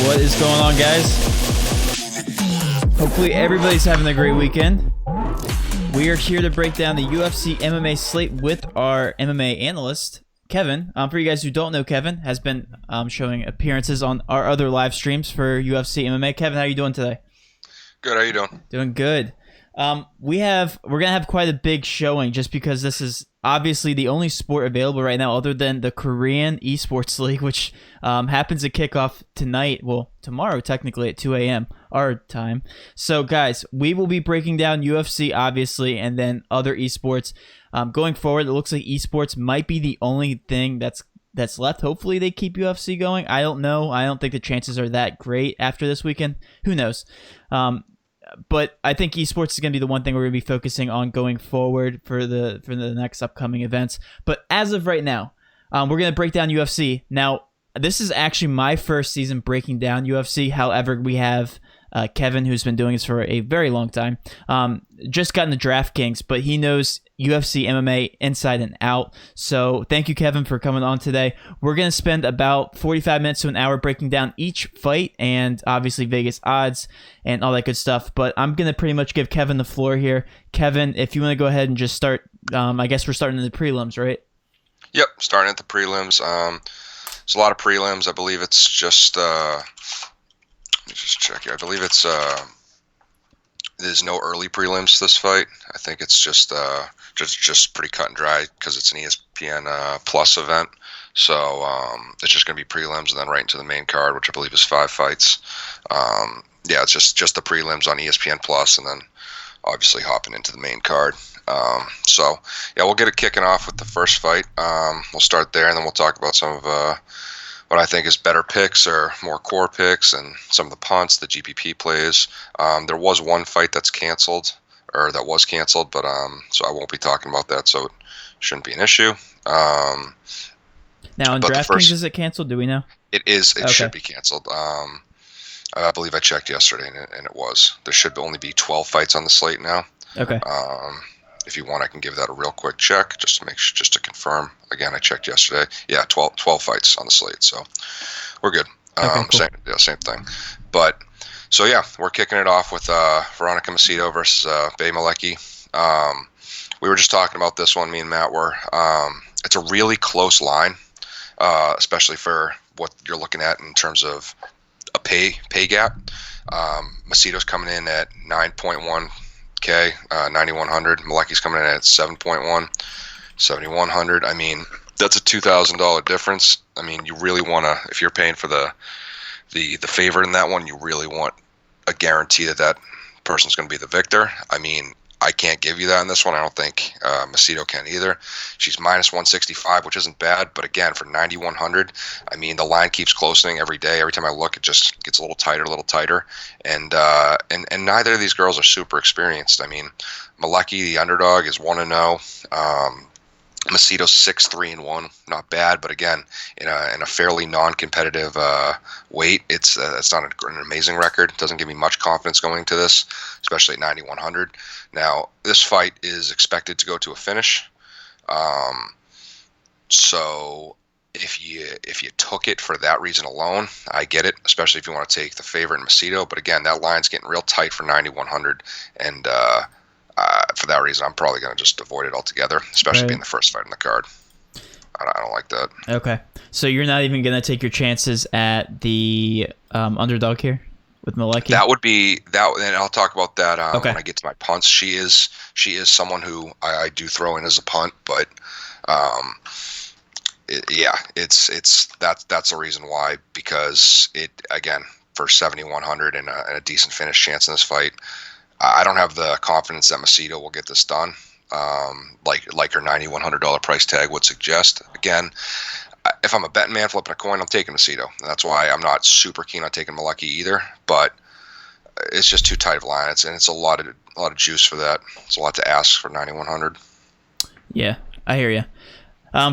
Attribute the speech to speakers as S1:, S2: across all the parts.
S1: What is going on, guys? Hopefully everybody's having a great weekend. We are here to break down the UFC MMA slate with our MMA analyst, Kevin. For you guys who don't know, Kevin has been showing appearances on our other live streams for UFC MMA. Kevin, how are you doing today?
S2: Good. How you doing?
S1: Doing good. We're gonna have quite a big showing just because this is obviously the only sport available right now other than the Korean Esports League, which happens to kick off tonight. Well, tomorrow technically at 2 a.m. our time. So guys, we will be breaking down UFC obviously, and then other esports. Going forward, it looks like esports might be the only thing that's left. Hopefully they keep UFC going. I don't know. I don't think the chances are that great after this weekend. Who knows? But I think esports is going to be the one thing we're going to be focusing on going forward for the next upcoming events. But as of right now, we're going to break down UFC. Now, this is actually my first season breaking down UFC. However, we have Kevin, who's been doing this for a very long time. Just got into DraftKings, but he knows UFC MMA inside and out. So thank you, Kevin, for coming on today. We're going to spend about 45 minutes to an hour breaking down each fight and obviously Vegas odds and all that good stuff. But I'm going to pretty much give Kevin the floor here. Kevin, if you want to go ahead and just start, I guess we're starting in the prelims, right?
S2: Yep, starting at the prelims. There's a lot of prelims. I believe it's just... let me just check here. I believe it's... there's no early prelims to this fight. I think it's just pretty cut and dry because it's an ESPN Plus event. So it's just going to be prelims and then right into the main card, which I believe is 5 fights. Yeah, it's just the prelims on ESPN Plus, and then obviously hopping into the main card. So yeah, we'll get it kicking off with the first fight. We'll start there, and then we'll talk about some of what I think is better picks or more core picks and some of the punts, the GPP plays. There was one fight that's canceled, or that was canceled, but so I won't be talking about that, so it shouldn't be an issue.
S1: Now, on DraftKings, is it canceled? Do we know?
S2: It is. It
S1: Okay.
S2: should be canceled. I believe I checked yesterday, and it was. There should only be 12 fights on the slate now.
S1: Okay.
S2: If you want, I can give that a real quick check just to confirm. Again, I checked yesterday. Yeah, 12 fights on the slate, so we're good.
S1: Okay, cool.
S2: Same thing. But So yeah, we're kicking it off with Veronica Macedo versus Maleki. We were just talking about this one, me and Matt were. It's a really close line, especially for what you're looking at in terms of a pay gap. Macedo's coming in at 9.1K, 9,100. Maleki's coming in at 7.1, 7,100. I mean, that's a $2,000 difference. I mean, you really want to, if you're paying for the favorite in that one, you really want a guarantee that that person's going to be the victor. I mean, I can't give you that in this one. I don't think Macedo can either. She's minus 165, which isn't bad, but again, for 9,100, I mean, the line keeps closing every day. Every time I look, it just gets a little tighter, and neither of these girls are super experienced. I mean, Maleki, the underdog, is 1-0. Macedo's 6-3-1, not bad, but again, in a fairly non-competitive weight, it's not an amazing record. It doesn't give me much confidence going into this, especially at 9,100. Now, this fight is expected to go to a finish, so if you took it for that reason alone, I get it, especially if you want to take the favorite in Macedo. But again, that line's getting real tight for 9,100, and for that reason, I'm probably going to just avoid it altogether, especially being the first fight in the card. I don't like that.
S1: Okay. So you're not even going to take your chances at the underdog here with Maleki?
S2: That would be that, and I'll talk about that
S1: okay.
S2: when I get to my punts. She is someone who I do throw in as a punt, but that's the reason why, because it, again, for 7,100 and a decent finish chance in this fight, I don't have the confidence that Macedo will get this done, like her $9,100 price tag would suggest. Again, if I'm a betting man flipping a coin, I'm taking Macedo. And that's why I'm not super keen on taking Maleki either. But it's just too tight of a line. It's a lot of juice for that. It's a lot to ask for 9,100.
S1: Yeah, I hear you.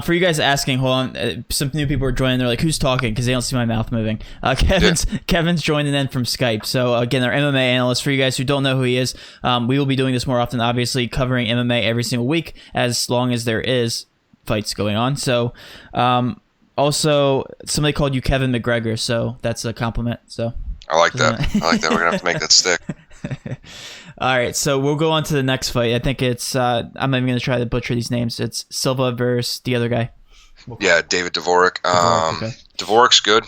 S1: For you guys asking, hold on, some new people are joining. They're like, who's talking? Because they don't see my mouth moving. Kevin's joining in from Skype. So, again, our MMA analyst. For you guys who don't know who he is, we will be doing this more often, obviously, covering MMA every single week, as long as there is fights going on. So, also, somebody called you Kevin McGregor, so that's a compliment. So
S2: I like that. We're going to have to make that stick.
S1: All right, so we'll go on to the next fight. I think it's, I'm not even going to try to butcher these names. It's Silva versus the other guy.
S2: Yeah, David Dvorak.
S1: Okay.
S2: Dvorak's good.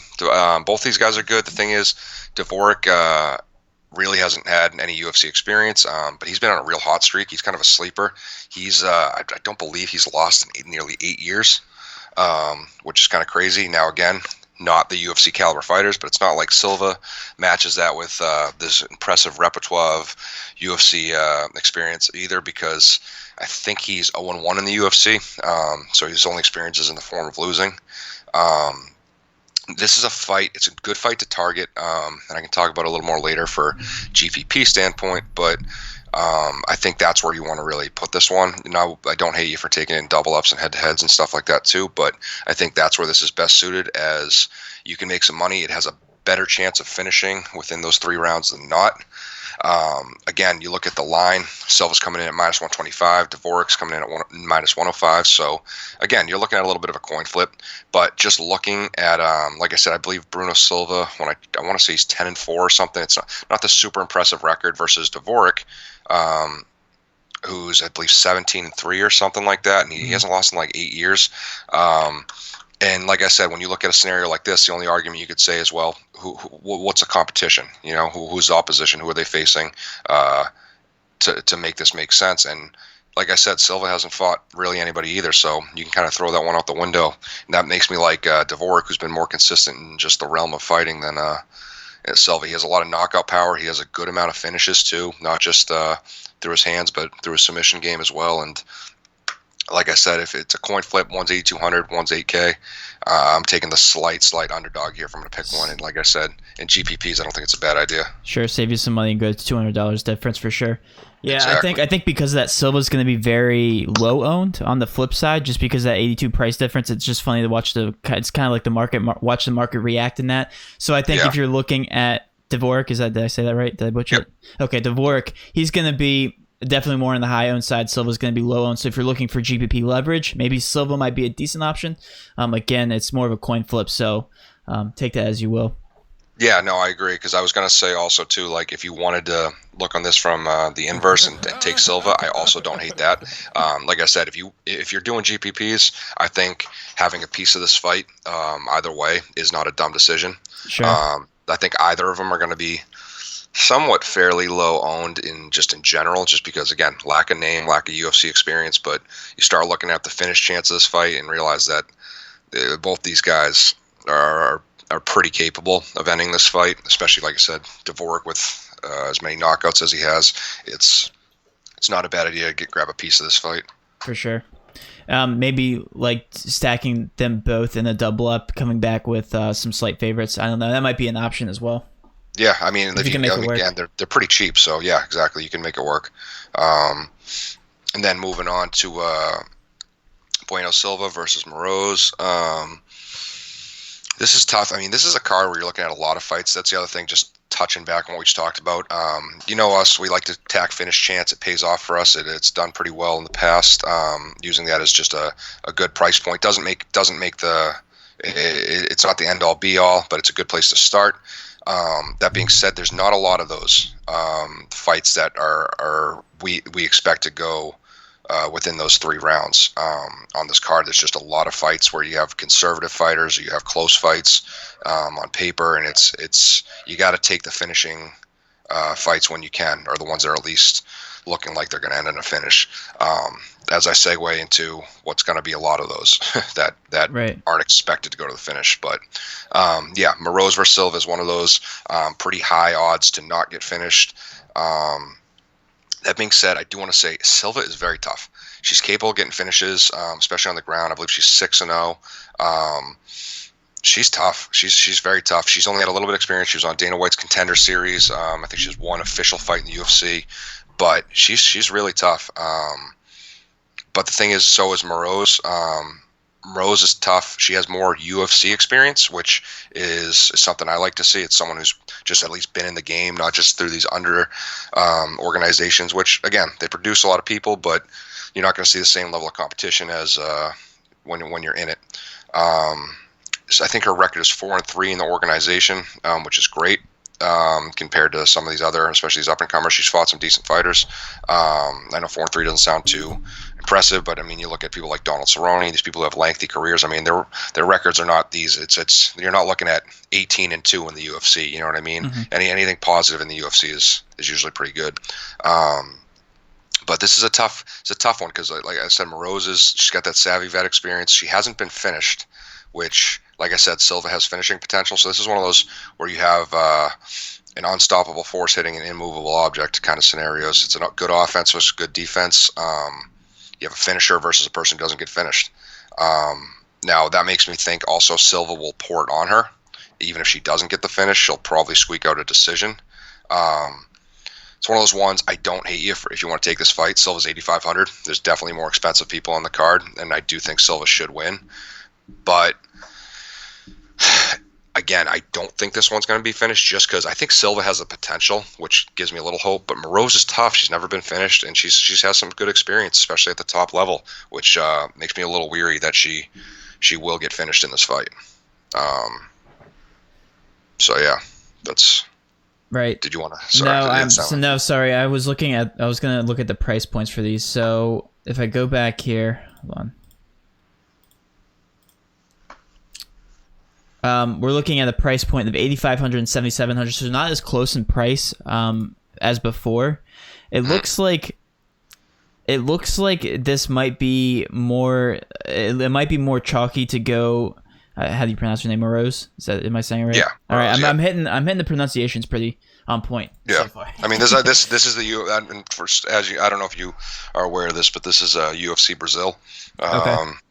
S2: Both these guys are good. The thing is, Dvorak really hasn't had any UFC experience, but he's been on a real hot streak. He's kind of a sleeper. He's, I don't believe he's lost in nearly 8 years, which is kind of crazy. Now, again, not the UFC caliber fighters, but it's not like Silva matches that with this impressive repertoire of UFC experience either, because I think he's 0-1 in the UFC, so his only experience is in the form of losing. This is a fight. It's a good fight to target, and I can talk about it a little more later for GPP standpoint, but I think that's where you want to really put this one. Now, I don't hate you for taking in double ups and head-to-heads and stuff like that too, but I think that's where this is best suited, as you can make some money. It has a better chance of finishing within those 3 rounds than not. Again, you look at the line. Silva's coming in at minus 125. Dvorak's coming in at minus 105. So, again, you're looking at a little bit of a coin flip. But just looking at, like I said, I believe Bruno Silva, I want to say he's 10-4 or something. It's not the super impressive record versus Dvorak, who's, I believe, 17-3 or something like that. And he hasn't lost in like 8 years. And like I said, when you look at a scenario like this, the only argument you could say is, well, what's the competition? You know, who's the opposition? Who are they facing to make this make sense? And like I said, Silva hasn't fought really anybody either, so you can kind of throw that one out the window. And that makes me like Dvorak, who's been more consistent in just the realm of fighting than Silva. He has a lot of knockout power. He has a good amount of finishes too, not just through his hands, but through his submission game as well. And like I said, if it's a coin flip, one's 8,200, one's 8K. I'm taking the slight underdog here if I'm going to pick one. And like I said, in GPPs, I don't think it's a bad idea. Sure,
S1: save you some money and go to $200 difference for sure. Yeah,
S2: exactly.
S1: I think because of that, Silva's going to be very low owned on the flip side, just because of that 82 price difference. It's just funny to watch it's kind of like the market, watch the market react in that. So I think if you're looking at Dvorak, did I say that right? Did I butcher it? Okay, Dvorak, he's going to be definitely more on the high owned side. Silva's going to be low owned. So if you're looking for GPP leverage, maybe Silva might be a decent option. Again, it's more of a coin flip, so take that as you will.
S2: Yeah, no, I agree. Because I was gonna say also too, like if you wanted to look on this from the inverse and take Silva, I also don't hate that. Like I said, if you're doing GPPs, I think having a piece of this fight, either way, is not a dumb decision.
S1: Sure.
S2: I think either of them are going to be somewhat fairly low owned in general, just because again, lack of name, lack of UFC experience. But you start looking at the finish chance of this fight and realize that both these guys are pretty capable of ending this fight, especially like I said, Dvorak with as many knockouts as he has. It's not a bad idea to grab a piece of this fight.
S1: For sure. Maybe like stacking them both in a double up, coming back with some slight favorites. I don't know. That might be an option as well.
S2: Yeah, I mean,
S1: if you can make it work.
S2: Again, they're pretty cheap, so yeah, exactly. You can make it work. And then moving on to Bueno Silva versus Moroz. This is tough. I mean, this is a card where you're looking at a lot of fights. That's the other thing, just touching back on what we just talked about. You know us, we like to tack finish chance. It pays off for us. It's done pretty well in the past. Using that as just a good price point. Doesn't make the it's not the end all be all, but it's a good place to start. That being said, there's not a lot of those fights that we expect to go within those 3 rounds on this card. There's just a lot of fights where you have conservative fighters, or you have close fights on paper, and it's you got to take the finishing fights when you can, or the ones that are at least looking like they're going to end in a finish. As I segue into what's going to be a lot of those that
S1: Right.
S2: aren't expected to go to the finish, but yeah, Moroz versus Silva is one of those pretty high odds to not get finished. That being said, I do want to say Silva is very tough. She's capable of getting finishes, especially on the ground. I believe she's 6-0. She's tough. She's very tough. She's only had a little bit of experience. She was on Dana White's Contender Series. I think she's one official fight in the UFC, but she's really tough. But the thing is, so is Moroz. Rose is tough. She has more UFC experience, which is something I like to see. It's someone who's just at least been in the game, not just through these under organizations, which, again, they produce a lot of people, but you're not going to see the same level of competition as when you're in it. So I think her record is 4-3 in the organization, which is great compared to some of these other, especially these up-and-comers. She's fought some decent fighters. I know 4-3 doesn't sound too impressive, but I mean, you look at people like Donald Cerrone, these people who have lengthy careers. I mean, their records are not these. It's you're not looking at 18-2 in the UFC. You know what I mean? Mm-hmm. Anything positive in the UFC is usually pretty good. But this is a tough one because, like I said, she's got that savvy vet experience. She hasn't been finished, which, like I said, Silva has finishing potential. So this is one of those where you have an unstoppable force hitting an immovable object kind of scenarios. It's a good offense versus good defense. You have a finisher versus a person who doesn't get finished. Now, that makes me think also Silva will port on her. Even if she doesn't get the finish, she'll probably squeak out a decision. It's one of those ones, I don't hate you if you want to take this fight. Silva's 8,500. There's definitely more expensive people on the card, and I do think Silva should win. But again, I don't think this one's going to be finished just because I think Silva has the potential, which gives me a little hope. But Moroz is tough. She's never been finished, and she's has some good experience, especially at the top level, which makes me a little weary that she will get finished in this fight. So yeah, that's
S1: right.
S2: Did you want to?
S1: No, sorry. I was going to look at the price points for these. So if I go back here, hold on. We're looking at a price point of 8,500 and 7,700, so not as close in price as before. It looks like this might be more. It might be more chalky to go. How do you pronounce your name, Moroz? Am I saying it right?
S2: Yeah.
S1: All right.
S2: Moroz,
S1: I'm hitting the pronunciations pretty on point.
S2: Yeah.
S1: So far.
S2: I mean, this is the and first, I don't know if you are aware of this, but this is UFC Brazil,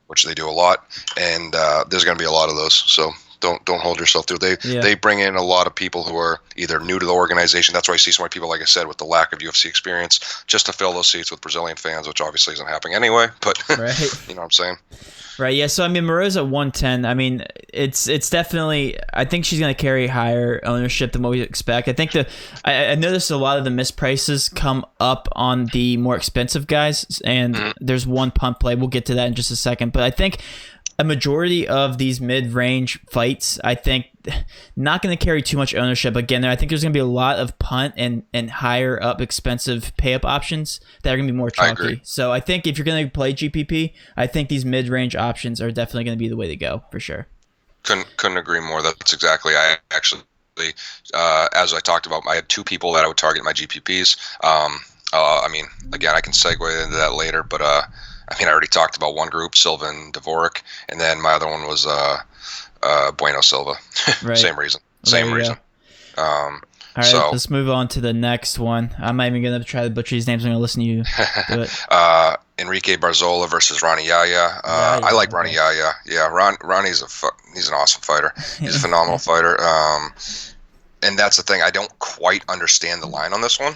S2: which they do a lot, and there's going to be a lot of those. So don't hold yourself to it. They bring in a lot of people who are either new to the organization. That's why you see so many people, like I said, with the lack of UFC experience, just to fill those seats with Brazilian fans, which obviously isn't happening anyway. But
S1: right.
S2: You know what I'm saying?
S1: Right, yeah. So I mean, Moroz at 110. I mean, it's definitely. I think she's going to carry higher ownership than what we expect. I think I noticed a lot of the misprices come up on the more expensive guys, and there's one punt play. We'll get to that in just a second. But I think a majority of these mid-range fights, I think not going to carry too much ownership. Again, I think there's going to be a lot of punt and higher up expensive pay up options that are going to be more chalky. So I think if you're going to play GPP, I think these mid range options are definitely going to be the way to go for sure.
S2: Couldn't agree more. That's exactly. I actually, as I talked about, I had 2 people that I would target in my GPPs. I mean, again, I can segue into that later, but I mean, I already talked about one group, Silva and Dvorak, and then my other one was Bueno Silva.
S1: Right.
S2: Same reason. Same reason.
S1: All right, let's move on to the next one. I'm not even going to try to butcher these names. I'm going to listen to you do it.
S2: Enrique Barzola versus Ronnie Yahya. I like Ronnie Yahya. Yeah, Ronnie's he's an awesome fighter. He's a phenomenal fighter. And that's the thing. I don't quite understand the line on this one.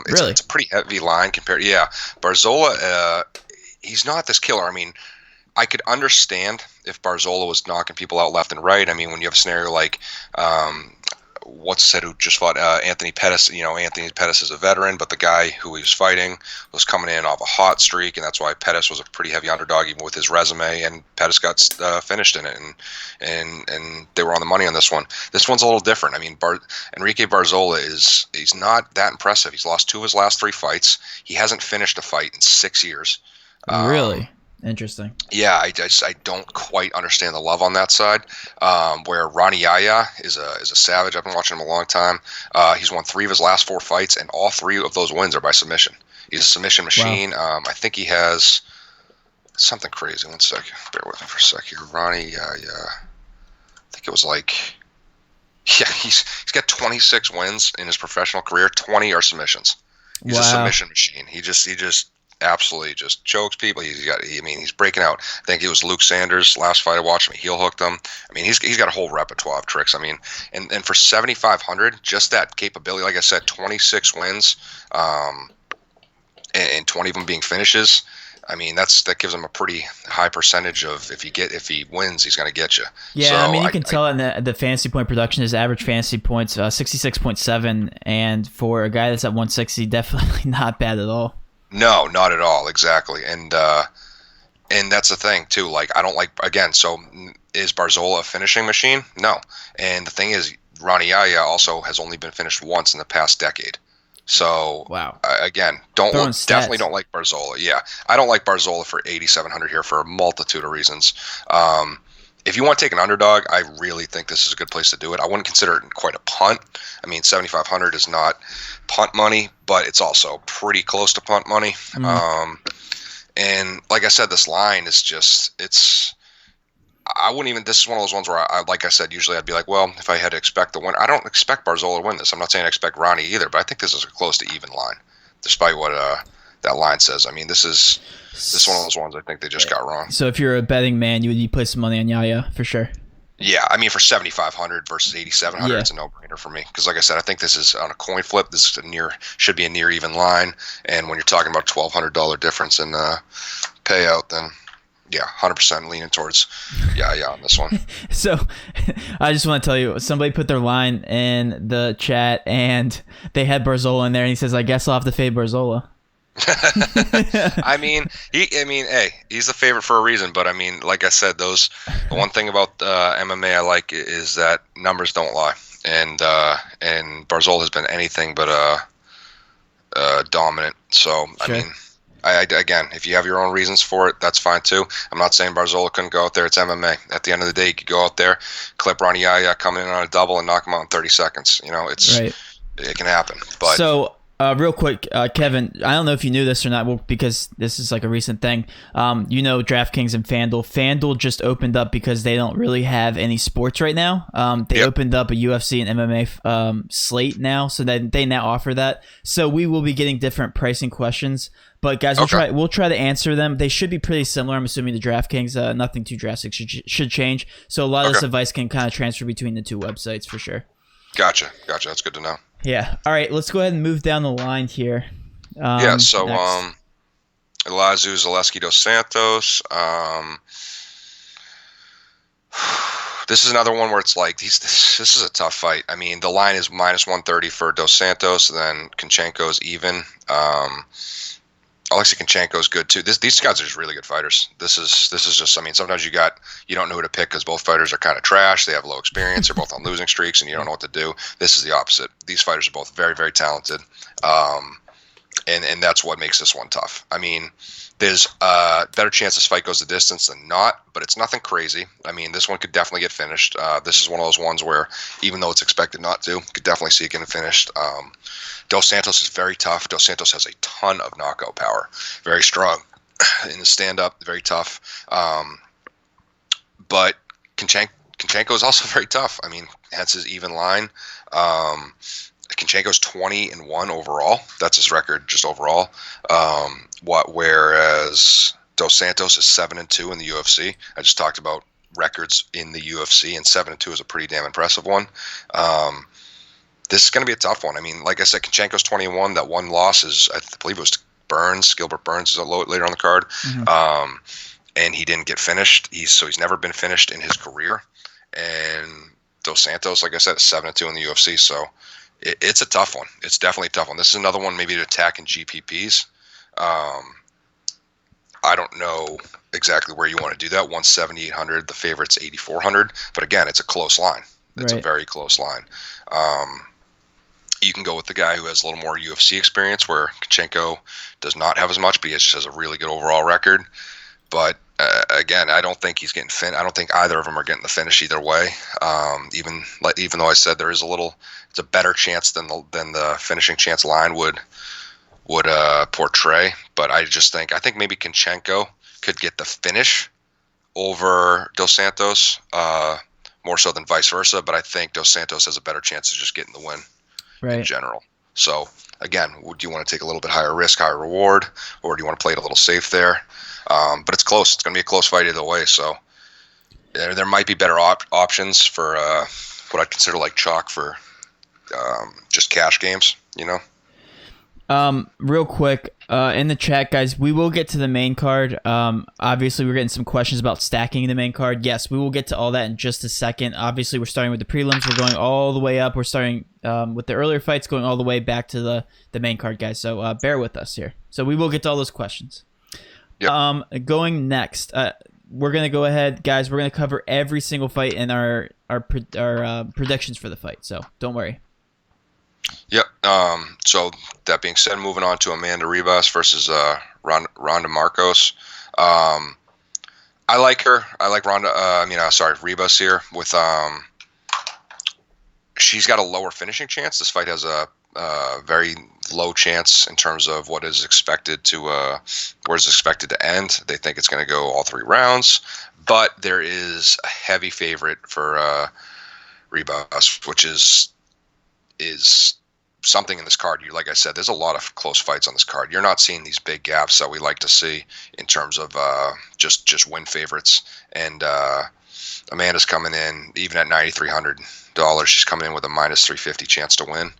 S2: It's a pretty heavy line compared. Yeah, Barzola. He's not this killer. I mean, I could understand if Barzola was knocking people out left and right. I mean, when you have a scenario like what's said who just fought Anthony Pettis. You know, Anthony Pettis is a veteran, but the guy who he was fighting was coming in off a hot streak, and that's why Pettis was a pretty heavy underdog even with his resume. And Pettis got finished in it, and they were on the money on this one. This one's a little different. I mean, Enrique Barzola he's not that impressive. He's lost 2 of his last 3 fights. He hasn't finished a fight in 6 years.
S1: Really? Interesting.
S2: Yeah, I don't quite understand the love on that side. Where Ronnie Yahya is a savage. I've been watching him a long time. He's won 3 of his last 4 fights, and all 3 of those wins are by submission. He's a submission machine. Wow. I think he has something crazy. 1 second. Bear with me for a sec here. Ronnie Yahya. I think it was like, yeah, he's got 26 wins in his professional career. 20 are submissions. He's a submission machine. He just absolutely just chokes people. He's breaking out. I think it was Luke Sanders' last fight I watched him. He heel hooked him. I mean, he's got a whole repertoire of tricks. I mean, and for 7,500, just that capability, like I said, 26 wins, and 20 of them being finishes. I mean, that gives him a pretty high percentage of if he wins, he's going to get you.
S1: Yeah, so I mean, you can tell in the fantasy point production, his average fantasy points 66.7, and for a guy that's at 160, definitely not bad at all.
S2: No, not at all. Exactly. And that's the thing too. Like, I don't like, again, so is Barzola a finishing machine? No. And the thing is, Ronnie Yahya also has only been finished once in the past decade. So
S1: wow.
S2: Again, definitely don't like Barzola. Yeah. I don't like Barzola for 8,700 here for a multitude of reasons. If you want to take an underdog, I really think this is a good place to do it. I wouldn't consider it quite a punt. I mean, 7,500 is not punt money, but it's also pretty close to punt money. Mm. And like I said, this line is just, I wouldn't even, this is one of those ones where like I said, usually I'd be like, well, if I had to expect the win, I don't expect Barzola to win this. I'm not saying I expect Ronnie either, but I think this is a close to even line, despite what that line says. I mean, this is one of those ones I think they just got wrong.
S1: So if you're a betting man, you put some money on Yahya for sure.
S2: Yeah, I mean, for 7,500 versus 8,700, It's a no-brainer for me. Because like I said, I think this is on a coin flip. This is should be a near even line. And when you're talking about $1,200 difference in payout, then yeah, 100% leaning towards Yahya on this one.
S1: So I just want to tell you, somebody put their line in the chat, and they had Barzola in there, and he says, I guess I'll have to fade Barzola.
S2: I mean, hey, he's the favorite for a reason. But I mean, like I said, the one thing about MMA I like is that numbers don't lie, and Barzola has been anything but dominant. So sure. I mean, again, if you have your own reasons for it, that's fine too. I'm not saying Barzola couldn't go out there. It's MMA. At the end of the day, you could go out there, clip Ronnie Yahya, come in on a double, and knock him out in 30 seconds. You know, it can happen. But
S1: so. Real quick, Kevin, I don't know if you knew this or not, because this is like a recent thing. You know, DraftKings and FanDuel. FanDuel just opened up because they don't really have any sports right now. They opened up a UFC and MMA slate now, so that they now offer that. So we will be getting different pricing questions. But guys, we'll try to answer them. They should be pretty similar. I'm assuming to DraftKings. Nothing too drastic should change. So a lot of this advice can kind of transfer between the two websites for sure. Gotcha.
S2: That's good to know.
S1: Yeah. All right. Let's go ahead and move down the line here.
S2: So Lazu Zaleski dos Santos. This is another one where it's like this is a tough fight. I mean, the line is minus 130 for dos Santos, and then Konchenko's even. Alexei Konchenko's good too. These guys are just really good fighters. This is just. I mean, sometimes you don't know who to pick because both fighters are kind of trash. They have low experience. They're both on losing streaks, and you don't know what to do. This is the opposite. These fighters are both very, very talented, and that's what makes this one tough. I mean, there's a better chance this fight goes the distance than not, but it's nothing crazy. I mean, this one could definitely get finished. This is one of those ones where, even though it's expected not to, could definitely see it getting finished. Dos Santos is very tough. Dos Santos has a ton of knockout power. Very strong in the stand-up, very tough. But Konchenko is also very tough. I mean, hence his even line. Konchenko's 20-1 overall. That's his record just overall. Whereas Dos Santos is 7-2 in the UFC. I just talked about records in the UFC, and 7-2 is a pretty damn impressive one. This is going to be a tough one. I mean, like I said, Konchenko's 20-1. That one loss is, I believe it was Burns. Gilbert Burns is later on the card. Mm-hmm. And he didn't get finished. He's never been finished in his career. And Dos Santos, like I said, is 7-2 in the UFC. So it's a tough one. It's definitely a tough one. This is another one maybe to attack in GPPs. I don't know exactly where you want to do that. 170, 800. The favorite's 8,400. But again, it's a close line. It's a very close line. You can go with the guy who has a little more UFC experience, where Konchenko does not have as much, but he just has a really good overall record. But again, I don't think he's getting I don't think either of them are getting the finish either way. Even though I said it's a better chance than the finishing chance line would portray. But I think maybe Konchenko could get the finish over Dos Santos, more so than vice versa. But I think Dos Santos has a better chance of just getting the win in general. So again, do you want to take a little bit higher risk, higher reward, or do you want to play it a little safe there? But it's close. It's going to be a close fight either way. So there might be better options for what I'd consider like chalk for just cash games, you know?
S1: Real quick, in the chat, guys, we will get to the main card. Obviously, we're getting some questions about stacking the main card. Yes, we will get to all that in just a second. Obviously, we're starting with the prelims. We're going all the way up. We're starting with the earlier fights, going all the way back to the main card, guys. So bear with us here. So we will get to all those questions. Yep. Going next, we're gonna go ahead, guys. We're gonna cover every single fight in our predictions for the fight. So don't worry.
S2: Yep. So that being said, moving on to Amanda Rebas versus Ronda Marcos. I like her. I like Rebas here. With she's got a lower finishing chance. This fight has a very low chance in terms of what is expected to where it's expected to end. They think it's going to go all 3 rounds, but there is a heavy favorite for Rebas, which is something in this card. Like I said, there's a lot of close fights on this card. You're not seeing these big gaps that we like to see in terms of just win favorites. And Amanda's coming in even at $9,300. She's coming in with a -350 chance to win.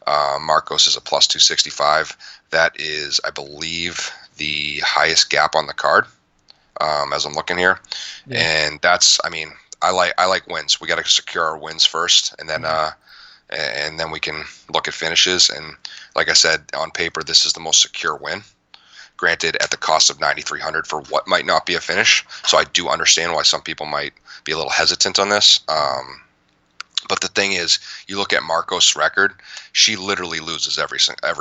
S2: Marcos is a +265. That is, I believe, the highest gap on the card, as I'm looking here. Yeah. And that's, I mean, I like wins. We got to secure our wins first, and then we can look at finishes. And like I said, on paper, this is the most secure win. Granted, at the cost of $9,300 for what might not be a finish. So I do understand why some people might be a little hesitant on this. But the thing is, you look at Marcos' record, she literally loses every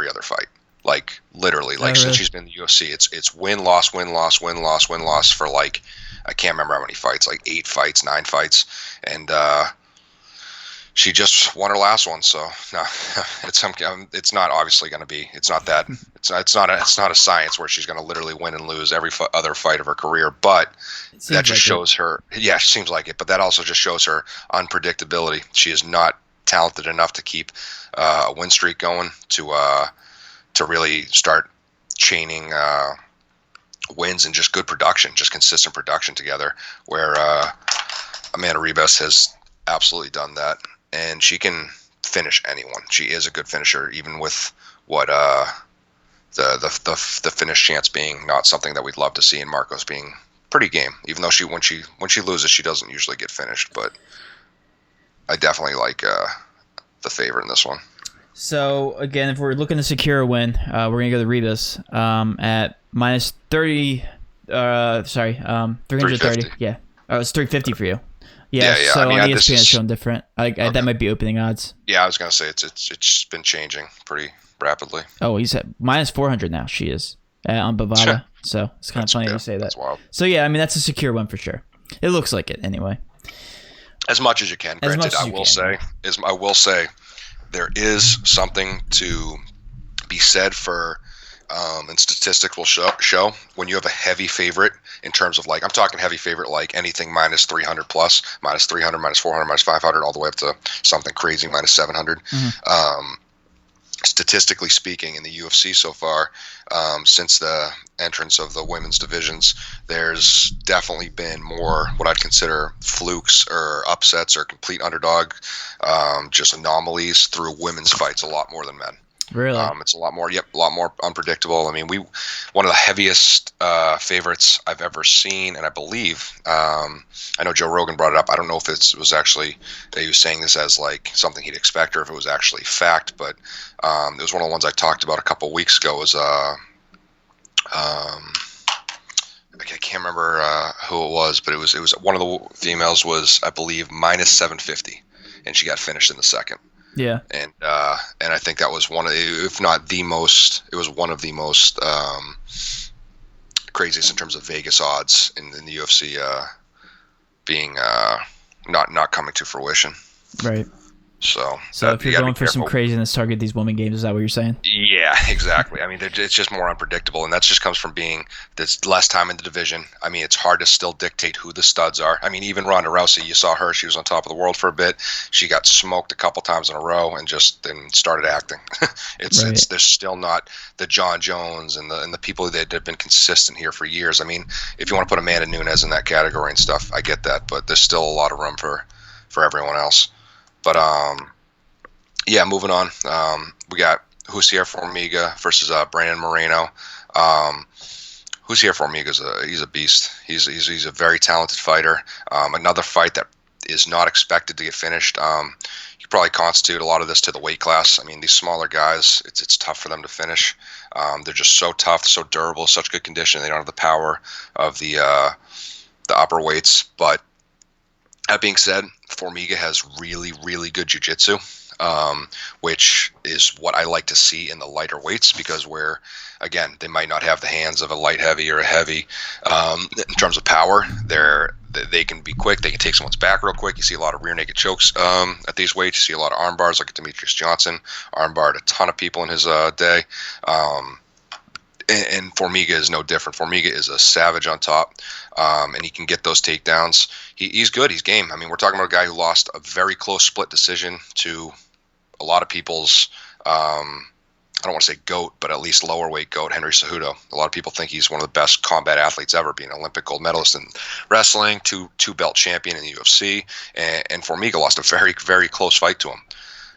S2: other fight. Like, literally. Like, since she's been in the UFC, it's win, loss, win, loss, win, loss, win, loss for, like, I can't remember how many fights, like 8 fights, 9 fights. And she just won her last one, so no, it's not obviously going to be. It's not that. It's not a science where she's going to literally win and lose every other fight of her career. But that just shows her. Yeah, it seems like it. But that also just shows her unpredictability. She is not talented enough to keep a win streak going to really start chaining wins and just good production, just consistent production together. Where Amanda Rebas has absolutely done that. And she can finish anyone. She is a good finisher, even with what the finish chance being not something that we'd love to see, and Marcos being pretty game. Even though when she loses, she doesn't usually get finished. But I definitely like the favorite in this one.
S1: So again, if we're looking to secure a win, we're gonna go to Rebas at minus 30. 330.
S2: 350.
S1: Yeah. Oh, it's 350 for you. Yeah.
S2: Yeah.
S1: So
S2: I mean,
S1: on
S2: this
S1: ESPN, it's
S2: is
S1: showing different.
S2: okay.
S1: That might be opening odds.
S2: Yeah, I was gonna say it's been changing pretty rapidly.
S1: Oh, he's at minus 400 now. She is on Bovada. So it's kind of funny you say that.
S2: That's wild.
S1: So yeah, I mean that's a secure one for sure. It looks like it anyway.
S2: As much as you can. Granted, I will say there is something to be said for, and statistics will show when you have a heavy favorite in terms of, like, I'm talking heavy favorite like anything minus 300 plus, minus 300, minus 400, minus 500, all the way up to something crazy minus 700. Statistically speaking, in the UFC so far, since the entrance of the women's divisions, there's definitely been more what I'd consider flukes or upsets or complete underdog, just anomalies through women's fights, a lot more than men.
S1: Really?
S2: It's a lot more unpredictable. I mean, one of the heaviest favorites I've ever seen, and I believe, I know Joe Rogan brought it up. I don't know if it was actually that he was saying this as like something he'd expect or if it was actually fact, but it was one of the ones I talked about a couple weeks ago. Was I can't remember who it was, but it was one of the females was, I believe, minus 750, and she got finished in the second.
S1: Yeah,
S2: and I think that was one of, if not the most, it was one of the most craziest in terms of Vegas odds in the UFC being not coming to fruition.
S1: Right.
S2: So
S1: if you're going for some craziness, target these women games. Is that what you're saying?
S2: Yeah, exactly. I mean, it's just more unpredictable, and that just comes from being there's less time in the division. I mean, it's hard to still dictate who the studs are. I mean, even Ronda Rousey, you saw her; she was on top of the world for a bit. She got smoked a couple times in a row, and just then started acting. There's still not the John Jones and the people that have been consistent here for years. I mean, if you want to put Amanda Nunes in that category and stuff, I get that, but there's still a lot of room for everyone else. But yeah, moving on. We got Jussier Formiga versus Brandon Moreno. Jussier Formiga's he's a beast. He's a very talented fighter. Another fight that is not expected to get finished. You probably constitute a lot of this to the weight class. I mean, these smaller guys, it's tough for them to finish. They're just so tough, so durable, such good condition. They don't have the power of the upper weights. But that being said, Formiga has really, really good jiu-jitsu, which is what I like to see in the lighter weights, because where, again, they might not have the hands of a light heavy or a heavy in terms of power. They can be quick. They can take someone's back real quick. You see a lot of rear naked chokes at these weights. You see a lot of arm bars, like Demetrius Johnson. Arm barred a ton of people in his day. And Formiga is no different. Formiga is a savage on top, and he can get those takedowns. He's good. He's game. I mean, we're talking about a guy who lost a very close split decision to a lot of people's, I don't want to say GOAT, but at least lower weight GOAT, Henry Cejudo. A lot of people think he's one of the best combat athletes ever, being an Olympic gold medalist in wrestling, two belt champion in the UFC, and Formiga lost a very, very close fight to him.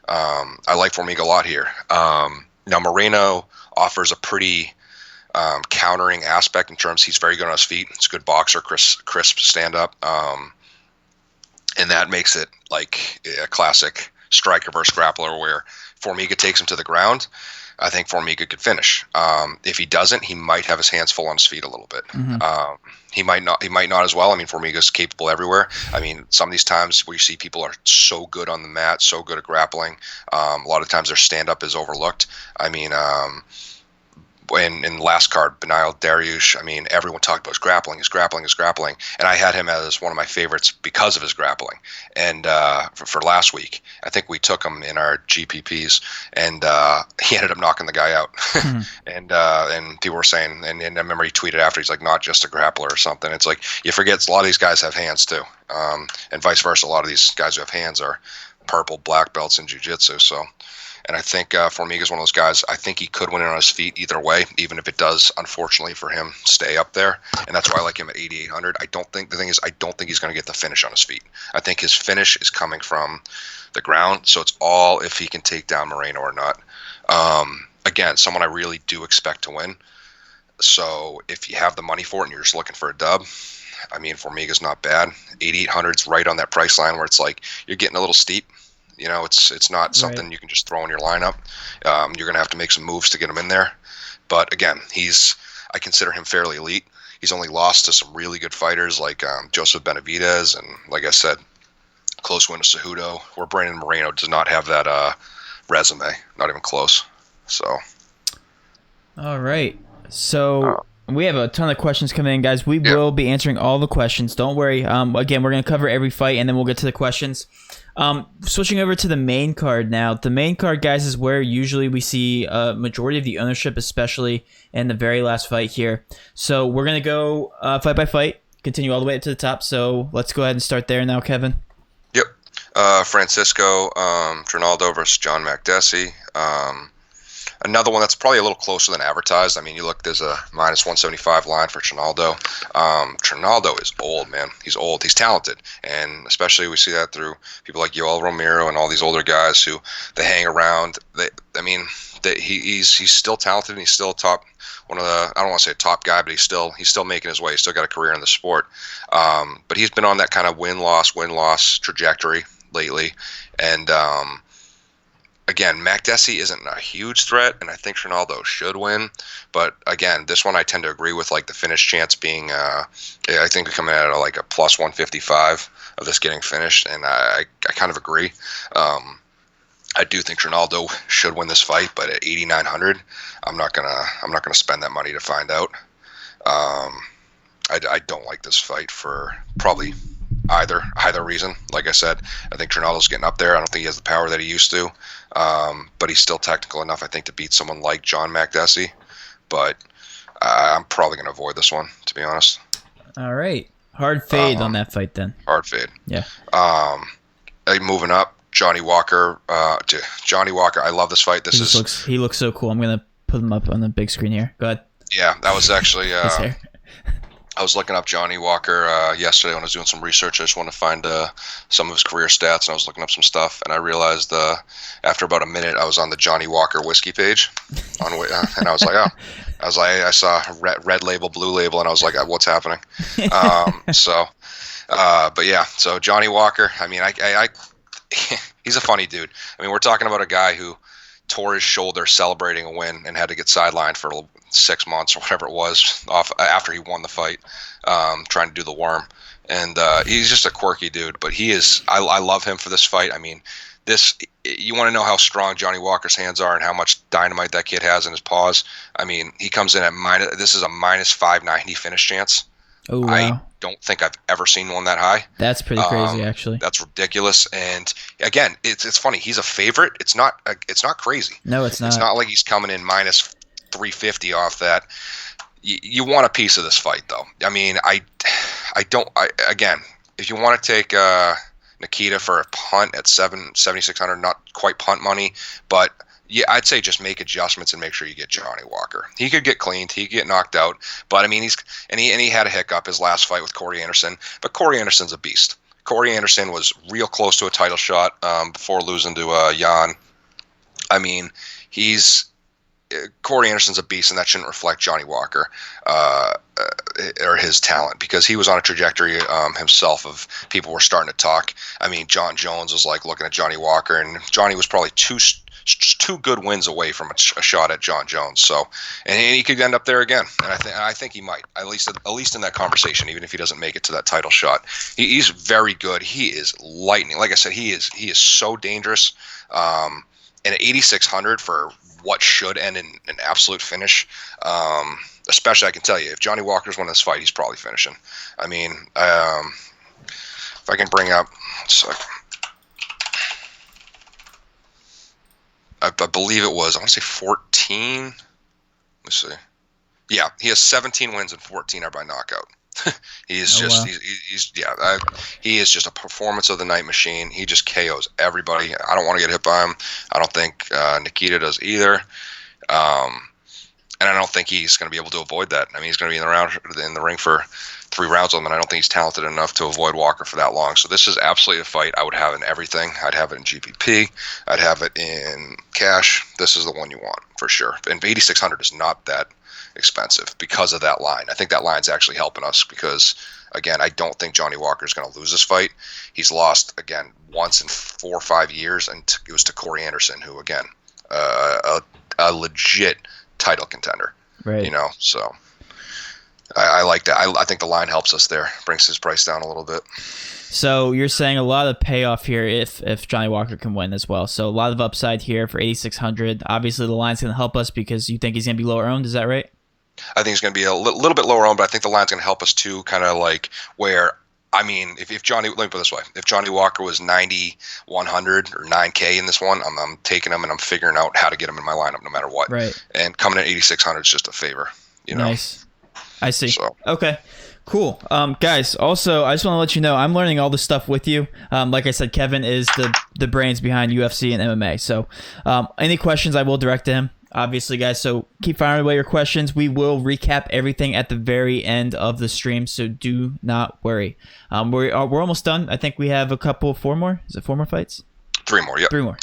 S2: I like Formiga a lot here. Now, Moreno offers a pretty countering aspect in terms he's very good on his feet. He's a good boxer, crisp stand up, and that makes it like a classic striker versus grappler where Formiga takes him to the ground. I think Formiga could finish. If he doesn't, he might have his hands full on his feet a little bit. Mm-hmm. He might not as well. I mean, Formiga's capable everywhere. I mean, some of these times where you see people are so good on the mat, so good at grappling, a lot of times their stand up is overlooked. I mean, in the last card, Benail Dariush, I mean, everyone talked about his grappling. And I had him as one of my favorites because of his grappling. And for last week, I think we took him in our GPP's, and he ended up knocking the guy out. And people were saying, and I remember he tweeted after, he's like, not just a grappler or something. It's like, you forget a lot of these guys have hands too. And vice versa, a lot of these guys who have hands are purple black belts in jiu-jitsu. So, and I think Formiga is one of those guys. I think he could win it on his feet either way, even if it does, unfortunately for him, stay up there. And that's why I like him at 8,800. I don't think he's going to get the finish on his feet. I think his finish is coming from the ground. So it's all if he can take down Moreno or not. Again, someone I really do expect to win. So if you have the money for it and you're just looking for a dub, I mean, Formiga's not bad. 8,800's right on that price line where it's like you're getting a little steep. You know, it's not something you can just throw in your lineup. You're going to have to make some moves to get him in there. But again, I consider him fairly elite. He's only lost to some really good fighters like Joseph Benavidez and, like I said, close win to Cejudo, where Brandon Moreno does not have that resume, not even close. So.
S1: All right. So we have a ton of questions coming in, guys. We will be answering all the questions. Don't worry. Again, we're going to cover every fight, and then we'll get to the questions. Switching over to the main card now. The main card, guys, is where usually we see a majority of the ownership, especially in the very last fight here. So we're going to go fight by fight, continue all the way up to the top. So let's go ahead and start there now, Kevin.
S2: Yep. Francisco Reynaldo versus John Makdessi. Another one that's probably a little closer than advertised. I mean, you look, there's a minus 175 line for Reynaldo. Reynaldo is old, man. He's old. He's talented. And especially we see that through people like Yoel Romero and all these older guys who they hang around. He's still talented and he's still top, one of the, I don't want to say top guy, but he's still making his way. He's still got a career in the sport. But he's been on that kind of win-loss trajectory lately. And, again, Makdessi isn't a huge threat, and I think Reynaldo should win. But again, this one I tend to agree with, like the finish chance being, I think we're coming at like a plus 155 of this getting finished, and I kind of agree. I do think Reynaldo should win this fight, but at 8,900, I'm not gonna spend that money to find out. I don't like this fight for probably either reason. Like I said, I think Reynaldo's getting up there. I don't think he has the power that he used to, but he's still technical enough, I think, to beat someone like John Makdessi. But I'm probably going to avoid this one, to be honest.
S1: All right. Hard fade on that fight then.
S2: Hard fade.
S1: Yeah.
S2: Moving up, Johnny Walker. Johnny Walker, I love this fight.
S1: He looks so cool. I'm going to put him up on the big screen here. Go ahead.
S2: Yeah, that was actually...
S1: His hair.
S2: I was looking up Johnny Walker yesterday when I was doing some research. I just wanted to find some of his career stats, and I was looking up some stuff, and I realized after about a minute I was on the Johnny Walker whiskey page, and I was like, I saw red label, blue label, and I was like, what's happening? But yeah, so Johnny Walker. I mean, I he's a funny dude. I mean, we're talking about a guy who tore his shoulder celebrating a win and had to get sidelined for 6 months or whatever it was off after he won the fight, trying to do the worm. And he's just a quirky dude, but he is. I love him for this fight. I mean, you want to know how strong Johnny Walker's hands are and how much dynamite that kid has in his paws. I mean, he comes in at this is a minus 590 finish chance.
S1: Oh, wow.
S2: I don't think I've ever seen one that high.
S1: That's pretty crazy, actually.
S2: That's ridiculous. And again, it's funny. He's a favorite. It's not crazy.
S1: No, it's not.
S2: It's not like he's coming in minus 350 off that. You want a piece of this fight, though. I mean, again, if you want to take Nikita for a punt at 7,600, not quite punt money, but yeah, I'd say just make adjustments and make sure you get Johnny Walker. He could get cleaned, he could get knocked out, but I mean, he had a hiccup his last fight with Corey Anderson, but Corey Anderson's a beast. Corey Anderson was real close to a title shot before losing to Jan. I mean, Corey Anderson's a beast, and that shouldn't reflect Johnny Walker or his talent, because he was on a trajectory himself of people were starting to talk. I mean, John Jones was like looking at Johnny Walker, and Johnny was probably two good wins away from a shot at John Jones. So, and he could end up there again, and I think he might, at least in that conversation, even if he doesn't make it to that title shot. He's very good. He is lightning. Like I said, he is so dangerous. And at 8,600 for what should end in an absolute finish, especially, I can tell you, if Johnny Walker's won this fight, he's probably finishing. I mean, if I can bring up, I believe it was, I want to say 14. Let me see. Yeah, he has 17 wins and 14 are by knockout. He is he is just a performance of the night machine. He just KOs everybody. I don't want to get hit by him. I don't think Nikita does either. And I don't think he's going to be able to avoid that. I mean, he's going to be in the ring for 3 rounds with him, and I don't think he's talented enough to avoid Walker for that long. So this is absolutely a fight I would have in everything. I'd have it in GPP. I'd have it in cash. This is the one you want for sure. And 8,600 is not that expensive because of that line. I think that line's actually helping us because, again, I don't think Johnny Walker is going to lose this fight. He's lost, again, once in 4 or 5 years, and it was to Corey Anderson, who, again, a legit title contender.
S1: Right.
S2: So I like that. I think the line helps us there, brings his price down a little bit.
S1: So you're saying a lot of payoff here if Johnny Walker can win as well. So a lot of upside here for 8,600. Obviously, the line's going to help us because you think he's going to be lower owned. Is that right?
S2: I think he's going to be a little bit lower owned, but I think the line's going to help us too, kind of like where, I mean, if Johnny, let me put it this way, if Johnny Walker was 9,100 or 9K in this one, I'm taking him and I'm figuring out how to get him in my lineup no matter what.
S1: Right.
S2: And coming at 8,600 is just a favor.
S1: Nice. I see.
S2: So.
S1: Okay. Cool. Guys, also, I just want to let you know, I'm learning all this stuff with you. Like I said, Kevin is the brains behind UFC and MMA. So any questions, I will direct to him, obviously, guys. So keep firing away your questions. We will recap everything at the very end of the stream, so do not worry. We're almost done. I think we have 4 more. Is it 4 more fights?
S2: 3 more, yep.
S1: 3 more.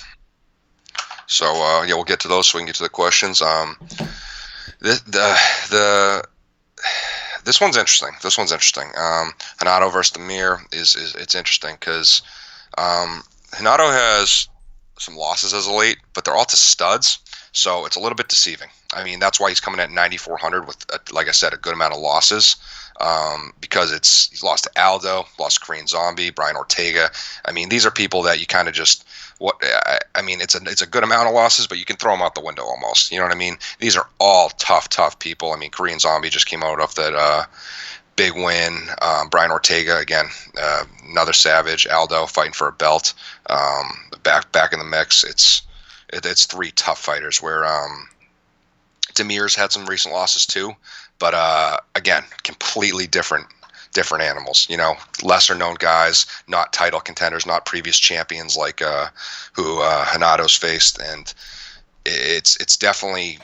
S2: So, yeah, we'll get to those so we can get to the questions. This one's interesting. Reynaldo versus Damir it's interesting because Reynaldo has some losses as of late, but they're all to studs, so it's a little bit deceiving. I mean, that's why he's coming at 9,400 with, like I said, a good amount of losses. Because he's lost to Aldo, lost to Korean Zombie, Brian Ortega. I mean, these are people that you kind of just it's a good amount of losses, but you can throw them out the window almost. You know what I mean? These are all tough people. I mean, Korean Zombie just came out of that big win. Brian Ortega again, another savage. Aldo fighting for a belt, back in the mix. It's 3 tough fighters where Damir's had some recent losses too, but again, completely different animals. Lesser known guys, not title contenders, not previous champions like who Reynaldo's faced, and it's definitely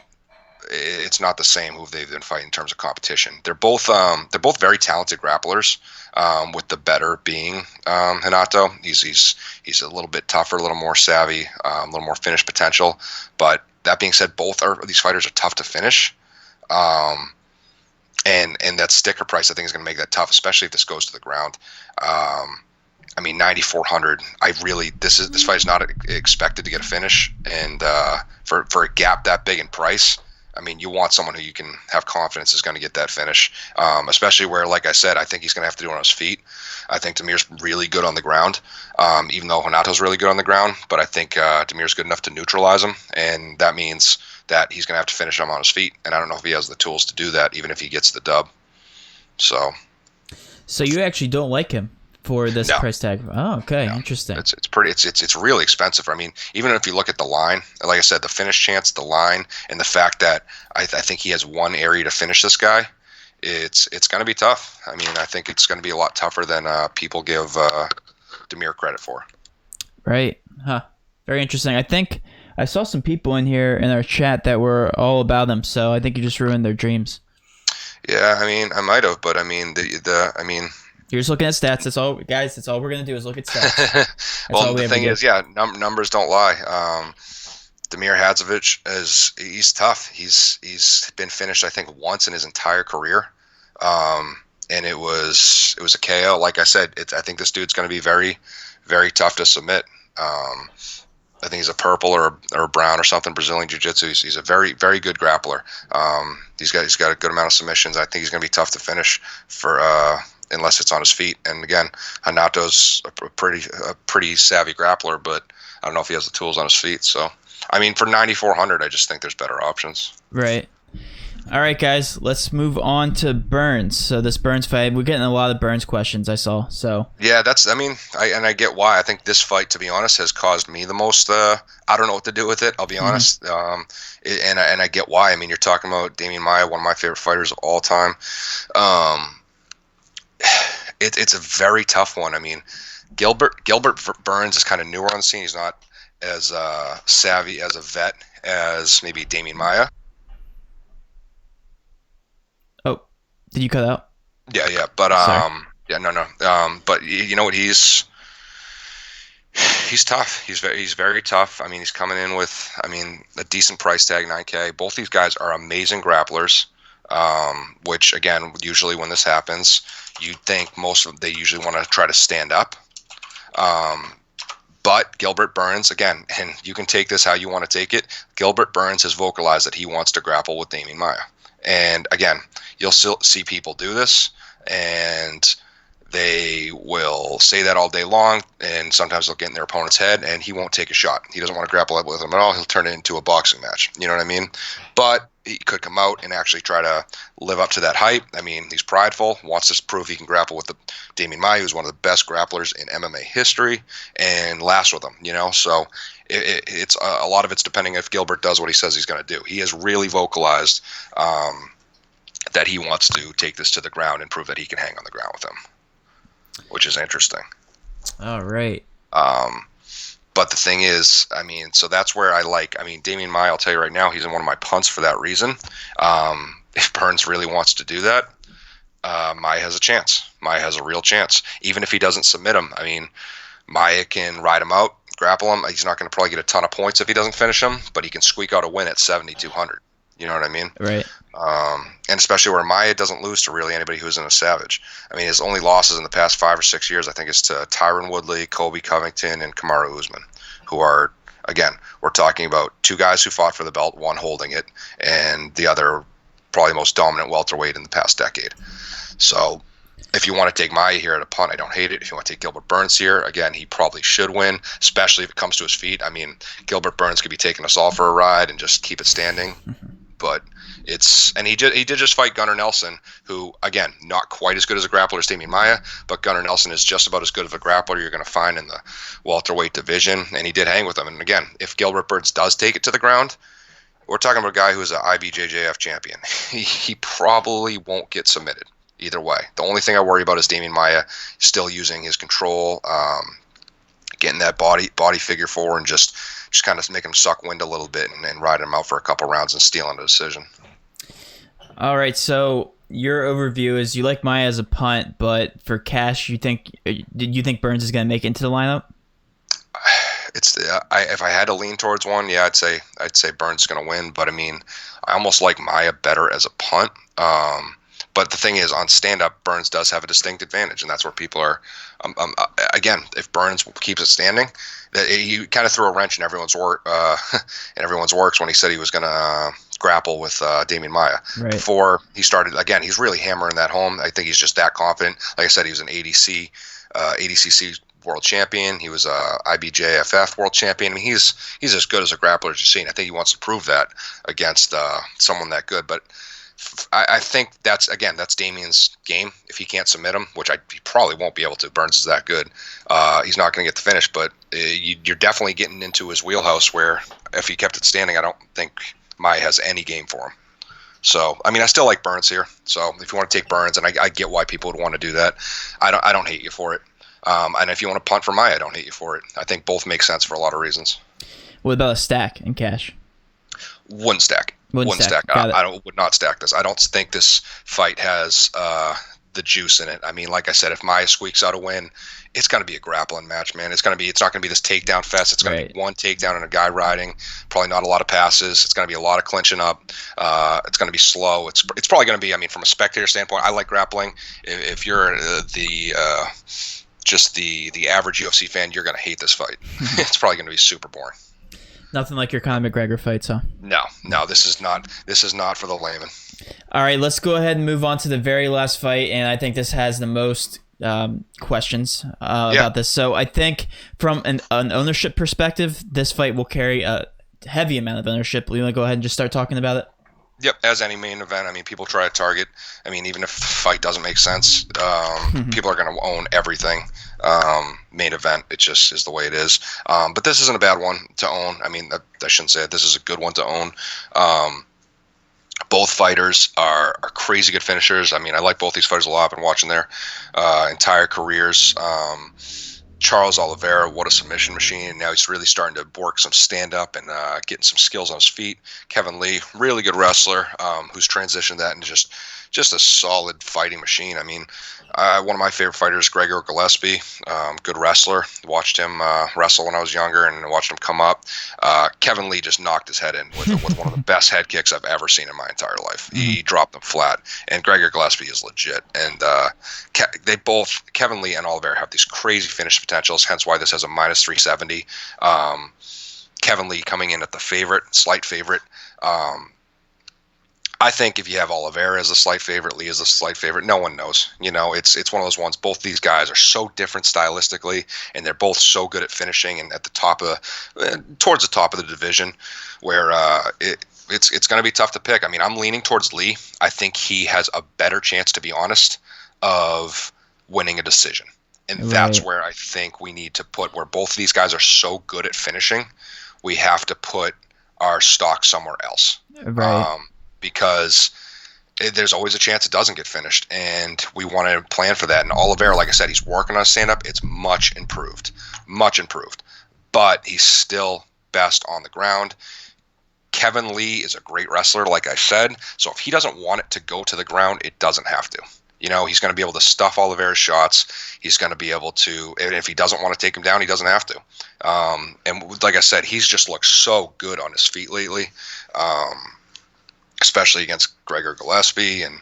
S2: it's not the same who they've been fighting in terms of competition. They're both very talented grapplers. With the better being Reynaldo. He's a little bit tougher, a little more savvy, a little more finish potential. But that being said, both these fighters are tough to finish. And that sticker price, I think, is going to make that tough, especially if this goes to the ground. I mean, 9,400. This fight is not expected to get a finish, and for a gap that big in price, I mean, you want someone who you can have confidence is going to get that finish, especially where, like I said, I think he's going to have to do it on his feet. I think Damir's really good on the ground, even though Reynaldo's really good on the ground. But I think Damir's good enough to neutralize him, and that means that he's going to have to finish him on his feet. And I don't know if he has the tools to do that, even if he gets the dub. So
S1: you actually don't like him for this price tag? Oh, okay, no. Interesting.
S2: It's really expensive. I mean, even if you look at the line, like I said, the finish chance, the line, and the fact that I think he has one area to finish this guy, it's going to be tough. I mean, I think it's going to be a lot tougher than people give Damir credit for.
S1: Right. Huh. Very interesting. I think I saw some people in here in our chat that were all about him, so I think you just ruined their dreams.
S2: Yeah, I mean, I might have, but I mean,
S1: you're just looking at stats. That's all, guys. That's all we're gonna do is look at stats.
S2: Well, the thing is, numbers don't lie. Damir Hadzovic he's tough. He's been finished, I think, once in his entire career, and it was a KO. Like I said, I think this dude's going to be very, very tough to submit. I think he's a purple or a brown or something, Brazilian Jiu-Jitsu. He's a very, very good grappler. He's got a good amount of submissions. I think he's going to be tough to finish for unless it's on his feet. And again, Reynaldo's a pretty savvy grappler, but I don't know if he has the tools on his feet. So, I mean, for 9,400, I just think there's better options.
S1: Right. All right, guys, let's move on to Burns. So this Burns fight, we're getting a lot of Burns questions, I saw. So
S2: yeah, I get why. I think this fight, to be honest, has caused me the most. I don't know what to do with it. I'll be honest, and I get why. I mean, you're talking about Damian Maia, one of my favorite fighters of all time. It's a very tough one. I mean, Gilbert Burns is kind of newer on the scene. He's not as savvy as a vet as maybe Damian Maia.
S1: Oh, did you cut out?
S2: Yeah. But
S1: Sorry.
S2: yeah, no. But you know what? He's tough. He's very tough. I mean, he's coming in with, I mean, a decent price tag, 9K. Both these guys are amazing grapplers. Which again, usually when this happens, you'd think most of them, they usually want to try to stand up. Um, but Gilbert Burns, again, and you can take this how you want to take it. Gilbert Burns has vocalized that he wants to grapple with Damian Maia. And again, you'll still see people do this, and they will say that all day long, and sometimes they'll get in their opponent's head, and he won't take a shot. He doesn't want to grapple with them at all. He'll turn it into a boxing match. You know what I mean? But he could come out and actually try to live up to that hype. I mean, he's prideful, wants to prove he can grapple with the Damian Maia, who's one of the best grapplers in MMA history, and last with him. You know, so it's a lot of it's depending if Gilbert does what he says he's going to do. He has really vocalized that he wants to take this to the ground and prove that he can hang on the ground with him, which is interesting.
S1: All right.
S2: But the thing is, I mean, so that's where Damian Maia, I'll tell you right now, he's in one of my punts for that reason. If Burns really wants to do that, Maia has a chance. Maia has a real chance. Even if he doesn't submit him, I mean, Maia can ride him out, grapple him. He's not going to probably get a ton of points if he doesn't finish him, but he can squeak out a win at 7,200. You know what I mean?
S1: Right.
S2: And especially where Maia doesn't lose to really anybody who isn't a savage. I mean, his only losses in the past 5 or 6 years, I think, is to Tyron Woodley, Colby Covington, and Kamaru Usman, who are, again, we're talking about 2 guys who fought for the belt, one holding it, and the other probably the most dominant welterweight in the past decade. So if you want to take Maia here at a punt, I don't hate it. If you want to take Gilbert Burns here, again, he probably should win, especially if it comes to his feet. I mean, Gilbert Burns could be taking us all for a ride and just keep it standing. But he did just fight Gunnar Nelson, who, again, not quite as good as a grappler as Damian Maia, but Gunnar Nelson is just about as good of a grappler you're going to find in the welterweight division, and he did hang with him. And again, if Gilbert Burns does take it to the ground, we're talking about a guy who's an IBJJF champion. He probably won't get submitted either way. The only thing I worry about is Damian Maia still using his control, getting that body figure forward, and just kind of make him suck wind a little bit and ride him out for a couple rounds and stealing a decision.
S1: All right, so your overview is you like Maia as a punt, but for cash, you think Burns is going to make it into the lineup?
S2: If I had to lean towards one, yeah, I'd say Burns is going to win. But I mean, I almost like Maia better as a punt. But the thing is, on stand-up, Burns does have a distinct advantage, and that's where people are. Again, if Burns keeps it standing, he kind of threw a wrench in everyone's works when he said he was going to grapple with Damian Maia.
S1: Right.
S2: Before he started. Again, he's really hammering that home. I think he's just that confident. Like I said, he was an ADCC world champion. He was a IBJFF world champion. I mean, he's as good as a grappler as you've seen. I think he wants to prove that against someone that good, but. I think that's Damian's game. If he can't submit him, which he probably won't be able to. Burns is that good. He's not going to get the finish, but you're definitely getting into his wheelhouse where if he kept it standing, I don't think Maia has any game for him. So, I mean, I still like Burns here. So if you want to take Burns, and I get why people would want to do that, I don't hate you for it. And if you want to punt for Maia, I don't hate you for it. I think both make sense for a lot of reasons.
S1: What about a stack in cash?
S2: Wouldn't stack. Wouldn't stack. I would not stack this. I don't think this fight has the juice in it. I mean, like I said, if Maia squeaks out a win, it's going to be a grappling match, man. It's not going to be this takedown fest. It's going to be one takedown and a guy riding. Probably not a lot of passes. It's going to be a lot of clinching up. It's going to be slow. It's probably going to be. I mean, from a spectator standpoint, I like grappling. If you're just the average UFC fan, you're going to hate this fight. It's probably going to be super boring.
S1: Nothing like your Conor McGregor fights, huh?
S2: No, this is not for the layman.
S1: All right, let's go ahead and move on to the very last fight, and I think this has the most questions about this. So I think from an ownership perspective, this fight will carry a heavy amount of ownership. You want to go ahead and just start talking about it?
S2: Yep, as any main event, I mean, people try to target. I mean, even if the fight doesn't make sense, people are going to own everything. Main event, it just is the way it is. But this isn't a bad one to own. I mean, I shouldn't say it. This is a good one to own. Both fighters are crazy good finishers. I mean, I like both these fighters a lot. I've been watching their entire careers. Charles Oliveira, what a submission machine. Now he's really starting to work some stand-up and getting some skills on his feet. Kevin Lee, really good wrestler, who's transitioned that into just just a solid fighting machine. I mean, one of my favorite fighters, Gregor Gillespie, good wrestler. Watched him wrestle when I was younger and watched him come up. Kevin Lee just knocked his head in with one of the best head kicks I've ever seen in my entire life. He dropped him flat, and Gregor Gillespie is legit. And they both, Kevin Lee and Oliveira, have these crazy finish potentials, hence why this has a minus 370. Kevin Lee coming in at the slight favorite. I think if you have Oliveira as a slight favorite, Lee as a slight favorite, no one knows. It's one of those ones. Both these guys are so different stylistically, and they're both so good at finishing and at the top of towards the top of the division, where it's going to be tough to pick. I mean, I'm leaning towards Lee. I think he has a better chance, to be honest, of winning a decision, and that's where I think we need to put. Where both of these guys are so good at finishing, we have to put our stock somewhere else.
S1: Right.
S2: Because there's always a chance it doesn't get finished, and we want to plan for that. And Oliveira, like I said, he's working on stand-up. It's much improved, but he's still best on the ground. Kevin Lee is a great wrestler, like I said, so if he doesn't want it to go to the ground, it doesn't have to. He's going to be able to stuff Oliveira's shots. He's going to be able to, and if he doesn't want to take him down, he doesn't have to. And like I said, he's just looked so good on his feet lately. Especially against Gregor Gillespie, and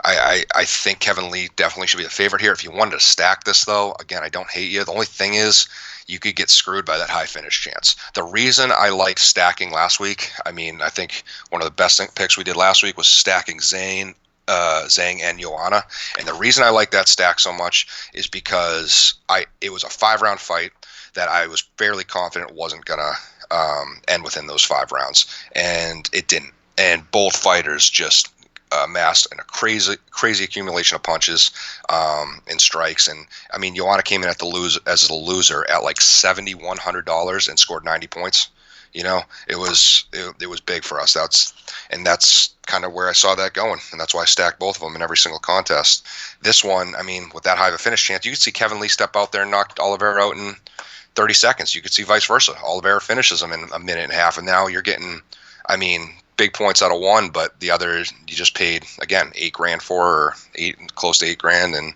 S2: I think Kevin Lee definitely should be the favorite here. If you wanted to stack this, though, again, I don't hate you. The only thing is you could get screwed by that high finish chance. The reason I liked stacking last week, I think one of the best picks we did last week was stacking Zhang and Joanna, and the reason I like that stack so much is because it was a 5-round fight that I was fairly confident wasn't gonna end within those 5 rounds, and it didn't. And both fighters just amassed a crazy accumulation of punches and strikes. And I mean, Joanna came in as the loser at like $7,100 and scored 90 points. It was big for us. That's kind of where I saw that going, and that's why I stacked both of them in every single contest. This one, I mean, with that high of a finish chance, you could see Kevin Lee step out there and knock Oliveira out in 30 seconds. You could see vice versa. Oliveira finishes him in a minute and a half, and now you're getting, big points out of one, but the other you just paid, again, $8,000 for, or close to $8,000, and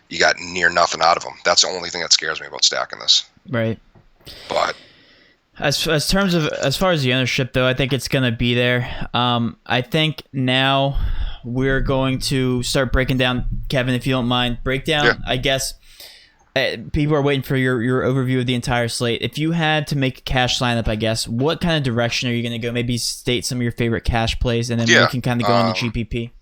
S2: you got near nothing out of them. That's the only thing that scares me about stacking this.
S1: Right.
S2: But
S1: as far as the ownership, though, I think it's going to be there. I think now we're going to start breaking down, Kevin, if you don't mind. I guess. People are waiting for your overview of the entire slate. If you had to make a cash lineup, I guess, what kind of direction are you going to go? Maybe state some of your favorite cash plays, and then we can kind of go into GPP.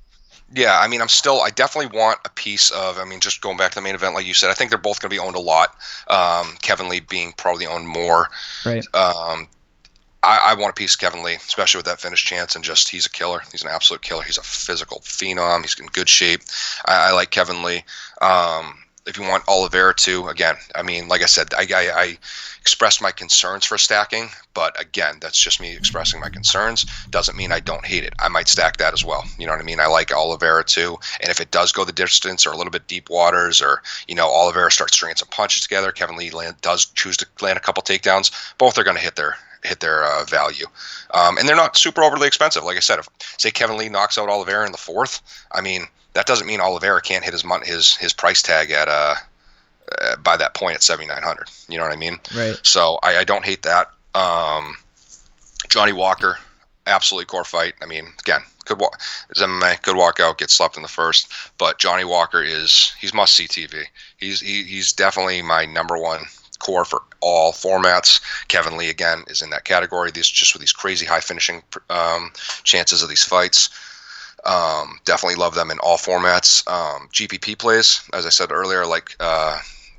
S2: Yeah, I definitely want a piece of, just going back to the main event, like you said, I think they're both going to be owned a lot. Kevin Lee being probably owned more.
S1: Right.
S2: I want a piece of Kevin Lee, especially with that finish chance, and just he's a killer. He's an absolute killer. He's a physical phenom. He's in good shape. I like Kevin Lee. If you want Oliveira too, again, like I said, I expressed my concerns for stacking, but again, that's just me expressing my concerns. Doesn't mean I don't hate it. I might stack that as well. You know what I mean? I like Oliveira too, and if it does go the distance or a little bit deep waters, or Oliveira starts stringing some punches together, Kevin Lee does choose to land a couple takedowns. Both are going to hit their value, and they're not super overly expensive. Like I said, if say Kevin Lee knocks out Oliveira in the 4th, that doesn't mean Oliveira can't hit his price tag at by that point at 7,900. You know what I mean?
S1: Right.
S2: So I don't hate that. Johnny Walker, absolutely core fight. Again, his MMA could walk out, get slept in the 1st, but Johnny Walker he's must see TV. He's definitely my number one core for all formats. Kevin Lee again is in that category. Just with these crazy high finishing chances of these fights. Definitely love them in all formats. GPP plays, as I said earlier, like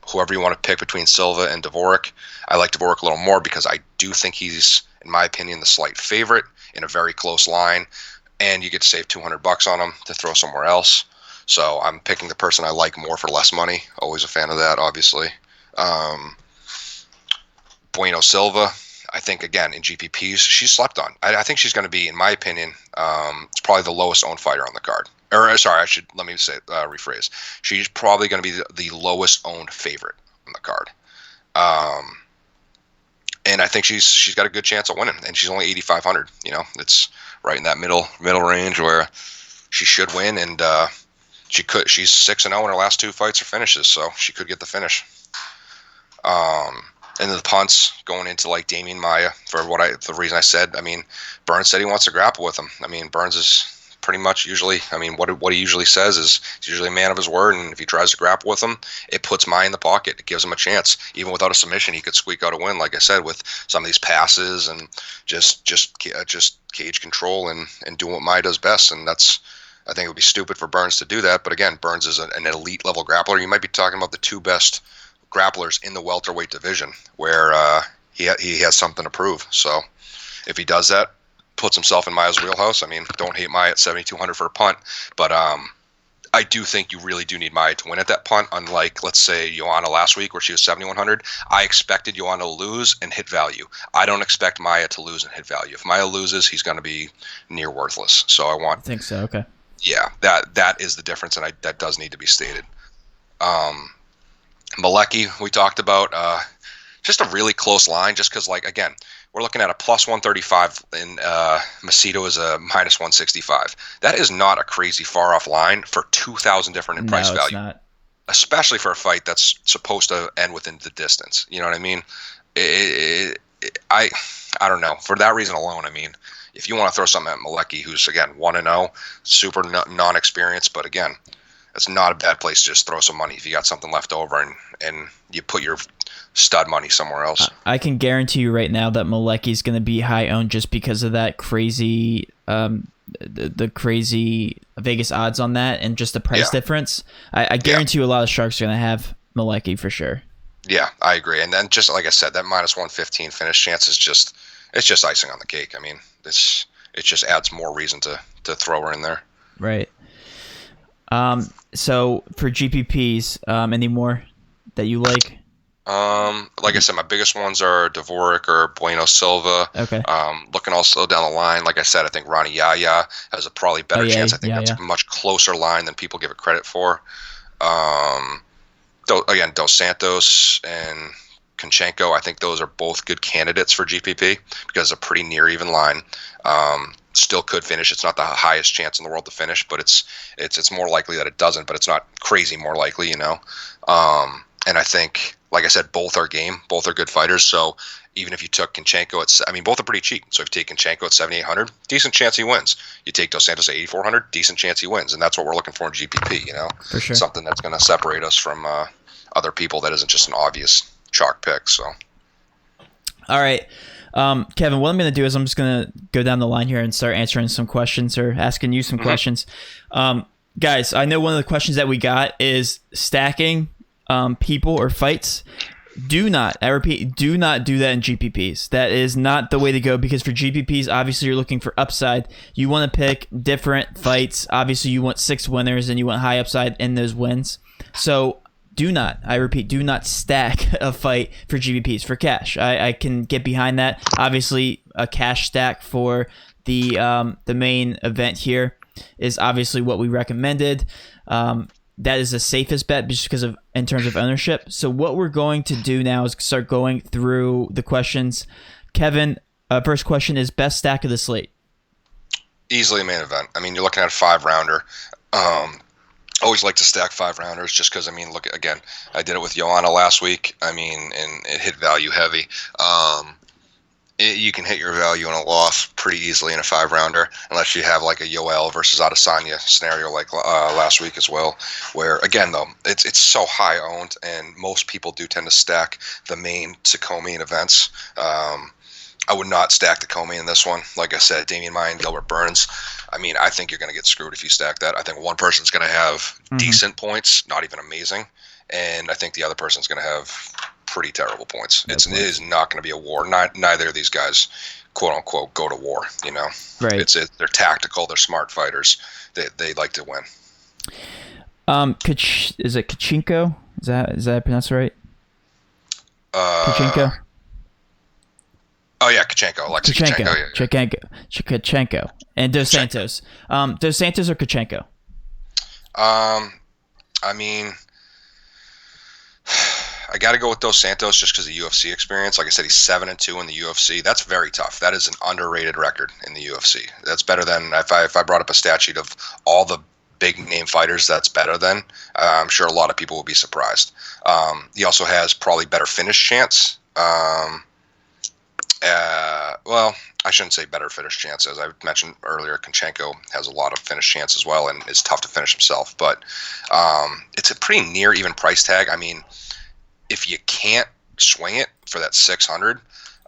S2: whoever you want to pick between Silva and Dvorak. I like Dvorak a little more because I do think he's, in my opinion, the slight favorite in a very close line, and you get to save $200 on him to throw somewhere else. So I'm picking the person I like more for less money. Always a fan of that, obviously. Bueno Silva, I think, again, in GPPs, she's slept on. I think she's going to be, in my opinion, it's probably the lowest owned fighter on the card. Or, sorry, rephrase. She's probably going to be the lowest owned favorite on the card. And I think she's got a good chance of winning. And she's only 8,500. It's right in that middle range where she should win, and she's 6-0 in her last 2 fights or finishes, so she could get the finish. And the punts going into like Damian Maia for the reason I said. I mean, Burns said he wants to grapple with him. I mean, Burns is pretty much usually, I mean, what he usually says is he's usually a man of his word, and if he tries to grapple with him, it puts Maia in the pocket. It gives him a chance. Even without a submission, he could squeak out a win, like I said, with some of these passes and just cage control and doing what Maia does best. And that's, I think it would be stupid for Burns to do that. But again, Burns is an elite level grappler. You might be talking about the 2 best grapplers in the welterweight division, where he has something to prove. So if he does that, puts himself in Maia's wheelhouse. I mean, don't hate Maia at 7,200 for a punt, but I do think you really do need Maia to win at that punt. Unlike, let's say, Joanna last week where she was 7,100, I expected Joanna to lose and hit value. I don't expect Maia to lose and hit value. If Maia loses, he's going to be near worthless. So I think
S1: so. Okay.
S2: Yeah, that is the difference, and that does need to be stated. Maleki, we talked about, just a really close line, just because, like, again, we're looking at a plus 135, and Macedo is a minus 165. That is not a crazy far off line for 2,000 different in price value.
S1: It's not.
S2: Especially for a fight that's supposed to end within the distance. You know what I mean? I don't know. For that reason alone, I mean, if you want to throw something at Maleki, who's, again, 1-0, super non-experienced, but again, it's not a bad place to just throw some money if you got something left over and you put your stud money somewhere else.
S1: I can guarantee you right now that Maleki's going to be high owned just because of that crazy, the crazy Vegas odds on that and just the price difference. I guarantee you a lot of sharks are going to have Maleki for sure.
S2: Yeah, I agree. And then just like I said, that minus 115 finish chance is just icing on the cake. I mean, it just adds more reason to throw her in there.
S1: Right. So for GPPs, any more that you like?
S2: Like I said, my biggest ones are Dvorak or Bueno Silva.
S1: Okay.
S2: Looking also down the line, like I said, I think Ronnie Yahya has a probably better chance. I think that's a much closer line than people give it credit for. Dos Santos and Konchenko, I think those are both good candidates for GPP because it's a pretty near even line. Still could finish. It's not the highest chance in the world to finish, but it's more likely that it doesn't, but it's not crazy more likely, you know. And I think, like I said, both are game. Both are good fighters. So even if you took Konchenko both are pretty cheap. So if you take Konchenko at 7,800, decent chance he wins. You take Dos Santos at 8,400, decent chance he wins. And that's what we're looking for in GPP, you know.
S1: For sure.
S2: Something that's going to separate us from other people that isn't just an obvious chalk pick. So.
S1: All right. Kevin, what I'm going to do is I'm just going to go down the line here and start answering some questions or asking you some questions. Guys, I know one of the questions that we got is stacking people or fights. I repeat, do not do that in GPPs. That is not the way to go because for GPPs, obviously you're looking for upside. You want to pick different fights. Obviously you want 6 winners and you want high upside in those wins. So I repeat, do not stack a fight for GPPs for cash. I can get behind that. Obviously, a cash stack for the main event here is obviously what we recommended. That is the safest bet just because of in terms of ownership. So what we're going to do now is start going through the questions. Kevin, first question is best stack of the slate.
S2: Easily a main event. I mean, you're looking at a 5-rounder. Always like to stack 5-rounders just because, I mean, look, again, I did it with Joanna last week. I mean, and it hit value heavy. You can hit your value in a loss pretty easily in a 5-rounder unless you have like a Yoel versus Adesanya scenario like last week as well, where, again, though, it's so high owned and most people do tend to stack the main to co-main events. I would not stack the co-main in this one. Like I said, Damian Maia and Gilbert Burns. I mean, I think you're going to get screwed if you stack that. I think one person's going to have decent points, not even amazing, and I think the other person's going to have pretty terrible points. It is not going to be a war. Neither of these guys, quote unquote, go to war. You know,
S1: right?
S2: They're tactical. They're smart fighters. They like to win.
S1: Is it Kachinko? Is that pronounced right? Kachinko.
S2: Oh yeah, Kachenko.
S1: Kachenko. And Dos Santos. Dos Santos or Kachenko?
S2: I mean, I got to go with Dos Santos just because of UFC experience. Like I said, he's 7-2 in the UFC. That's very tough. That is an underrated record in the UFC. That's better than if I brought up a stat sheet of all the big name fighters. That's better than. I'm sure a lot of people will be surprised. He also has probably better finish chance. Well, I shouldn't say better finish chance. As I mentioned earlier, Konchenko has a lot of finish chance as well, and is tough to finish himself. But it's a pretty near even price tag. I mean, if you can't swing it for that 600,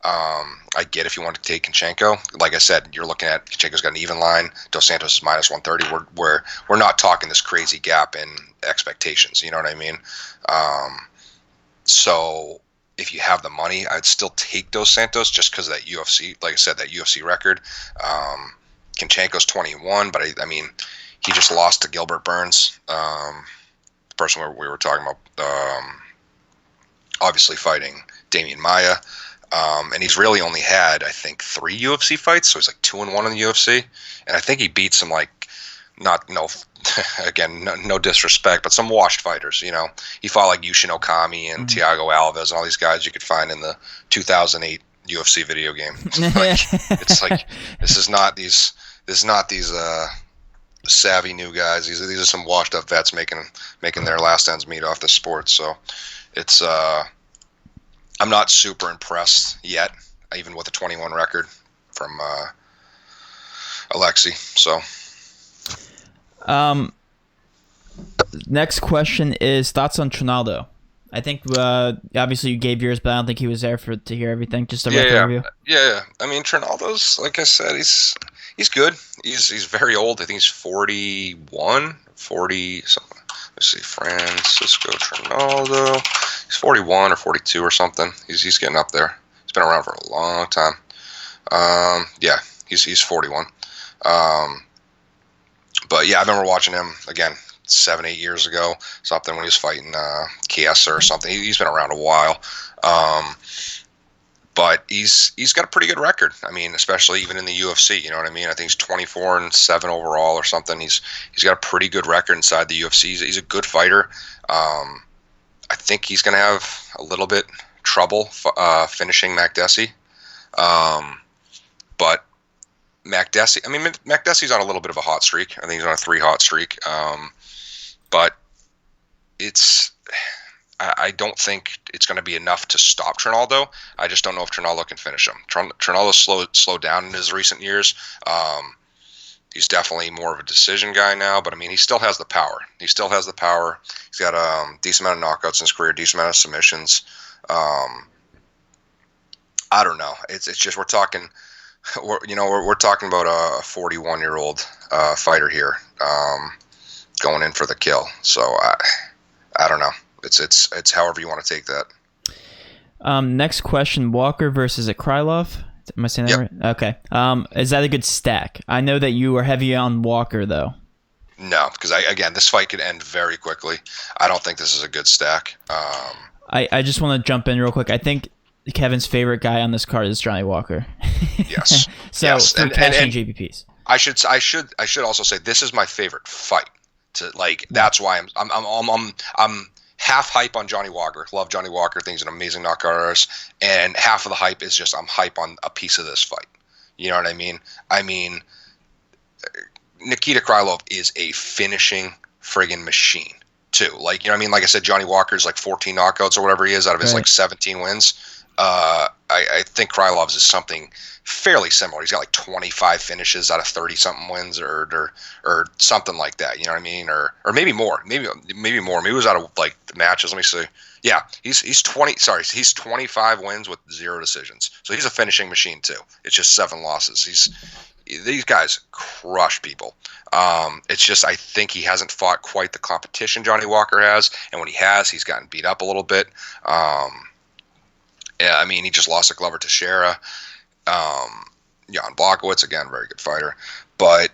S2: I get if you want to take Konchenko. Like I said, you're looking at Konchenko's got an even line. Dos Santos is minus 130. We're not talking this crazy gap in expectations. You know what I mean? So if you have the money, I'd still take Dos Santos just because of that UFC. Like I said, that UFC record. Konchenko's 21, but I mean, he just lost to Gilbert Burns, the person we were talking about. Obviously fighting Damian Maia. And he's really only had, I think, 3 UFC fights, so he's like 2-1 in the UFC. And I think he beat some no disrespect, but some washed fighters. You know, he fought like Yushin Okami and Thiago Alves and all these guys you could find in the 2008 UFC video game. It's like this is not these savvy new guys. These are some washed up vets making their last ends meet off the sport. So it's I'm not super impressed yet, even with a 21 record from Alexi. So,
S1: next question is thoughts on Reynaldo. I think obviously you gave yours, but I don't think he was there to hear everything. Just a record review.
S2: Yeah. I mean, Reynaldo's, like I said, he's good. He's very old. I think he's 41, 40 something. Let's see, Francisco Reynaldo. He's 41 or 42 or something. He's getting up there. He's been around for a long time. Yeah, he's 41. But yeah, I remember watching him again 7-8 years ago, something when he was fighting Chiesa or something. He's been around a while. But he's got a pretty good record. I mean, especially even in the UFC, you know what I mean? I think he's 24-7 overall or something. He's got a pretty good record inside the UFC. He's a good fighter. I think he's going to have a little bit trouble finishing Makdessi. But Makdessi's on a little bit of a hot streak. I think he's on a 3 hot streak. But I don't think it's going to be enough to stop Reynaldo. I just don't know if Reynaldo can finish him. Reynaldo's slowed down in his recent years. He's definitely more of a decision guy now, but I mean, he still has the power. He's got a decent amount of knockouts in his career, decent amount of submissions. I don't know. It's just we're talking about a 41-year-old fighter here going in for the kill. So I don't know. It's however you want to take that.
S1: Next question: Walker versus a Krylov. Am I saying that right? Okay. Is that a good stack? I know that you are heavy on Walker, though.
S2: No, because this fight could end very quickly. I don't think this is a good stack.
S1: I just want to jump in real quick. I think Kevin's favorite guy on this card is Johnny Walker.
S2: Yes.
S1: So
S2: yes.
S1: for cashing GPPs.
S2: I should also say this is my favorite fight. That's why I'm half hype on Johnny Walker. Love Johnny Walker. Think he's an amazing knockout artist. And half of the hype is just I'm hype on a piece of this fight. You know what I mean? I mean, Nikita Krylov is a finishing friggin' machine too. Like, you know what I mean? Like I said, Johnny Walker's like 14 knockouts or whatever he is out of his like 17 wins. I think Krylov's is something fairly similar. He's got like 25 finishes out of 30-something wins or something like that. You know what I mean? Or maybe more. Maybe more. Maybe it was out of like the matches. Let me see. Yeah, he's 25 wins with 0 decisions. So he's a finishing machine too. It's just 7 losses. These guys crush people. It's just I think he hasn't fought quite the competition Johnny Walker has, and when he has, he's gotten beat up a little bit. Yeah, I mean, he just lost to Glover Teixeira. Jan Blachowicz, again, very good fighter. But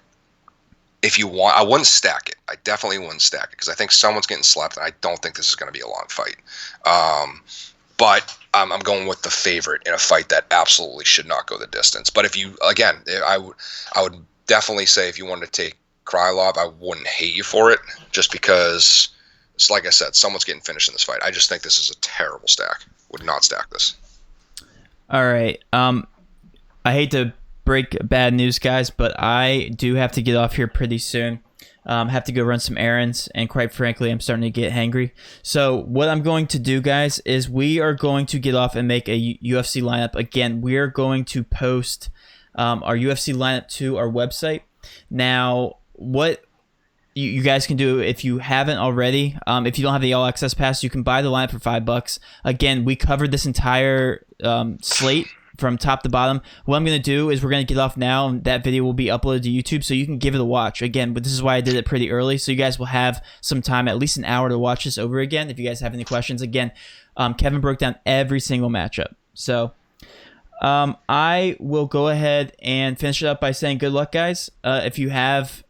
S2: if you want, I wouldn't stack it. I definitely wouldn't stack it because I think someone's getting slept, and I don't think this is going to be a long fight. But I'm going with the favorite in a fight that absolutely should not go the distance. But I would definitely say if you wanted to take Krylov, I wouldn't hate you for it, just because it's like I said, someone's getting finished in this fight. I just think this is a terrible stack. Would not stack this.
S1: All right. I hate to break bad news, guys, but I do have to get off here pretty soon. Have to go run some errands, and quite frankly, I'm starting to get hangry. So what I'm going to do, guys, is we are going to get off and make a UFC lineup. Again, we are going to post our UFC lineup to our website. Now, what you guys can do if you haven't already, if you don't have the All Access Pass, you can buy the lineup for $5. Again, we covered this entire slate from top to bottom. What I'm going to do is we're going to get off now, and that video will be uploaded to YouTube, so you can give it a watch. Again, but this is why I did it pretty early, so you guys will have some time, at least an hour, to watch this over again. If you guys have any questions, again, Kevin broke down every single matchup. So I will go ahead and finish it up by saying good luck, guys. If you have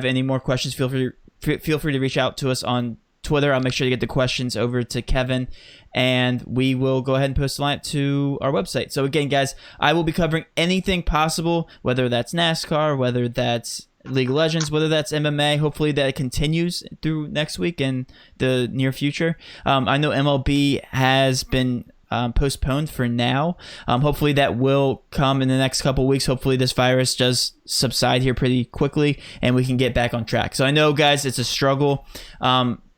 S1: any more questions, feel free to reach out to us on Twitter. I'll make sure to get the questions over to Kevin, and we will go ahead and post the lineup to our website. So again, guys, I will be covering anything possible, whether that's NASCAR, whether that's League of Legends, whether that's MMA. Hopefully that continues through next week and the near future. I know MLB has been postponed for now. Hopefully that will come in the next couple weeks. Hopefully this virus does subside here pretty quickly and we can get back on track. So I know, guys, it's a struggle,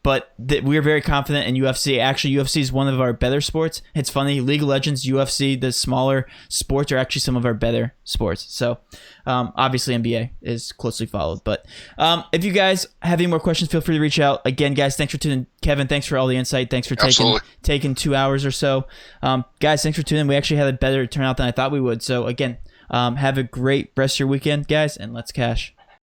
S1: but we're very confident in UFC. Actually, UFC is one of our better sports. It's funny, League of Legends, UFC, the smaller sports are actually some of our better sports. So obviously NBA is closely followed. But if you guys have any more questions, feel free to reach out. Again, guys, thanks for tuning in. Kevin, thanks for all the insight. Thanks for taking 2 hours or so. Guys, thanks for tuning in. We actually had a better turnout than I thought we would. So again, have a great rest of your weekend, guys, and let's cash.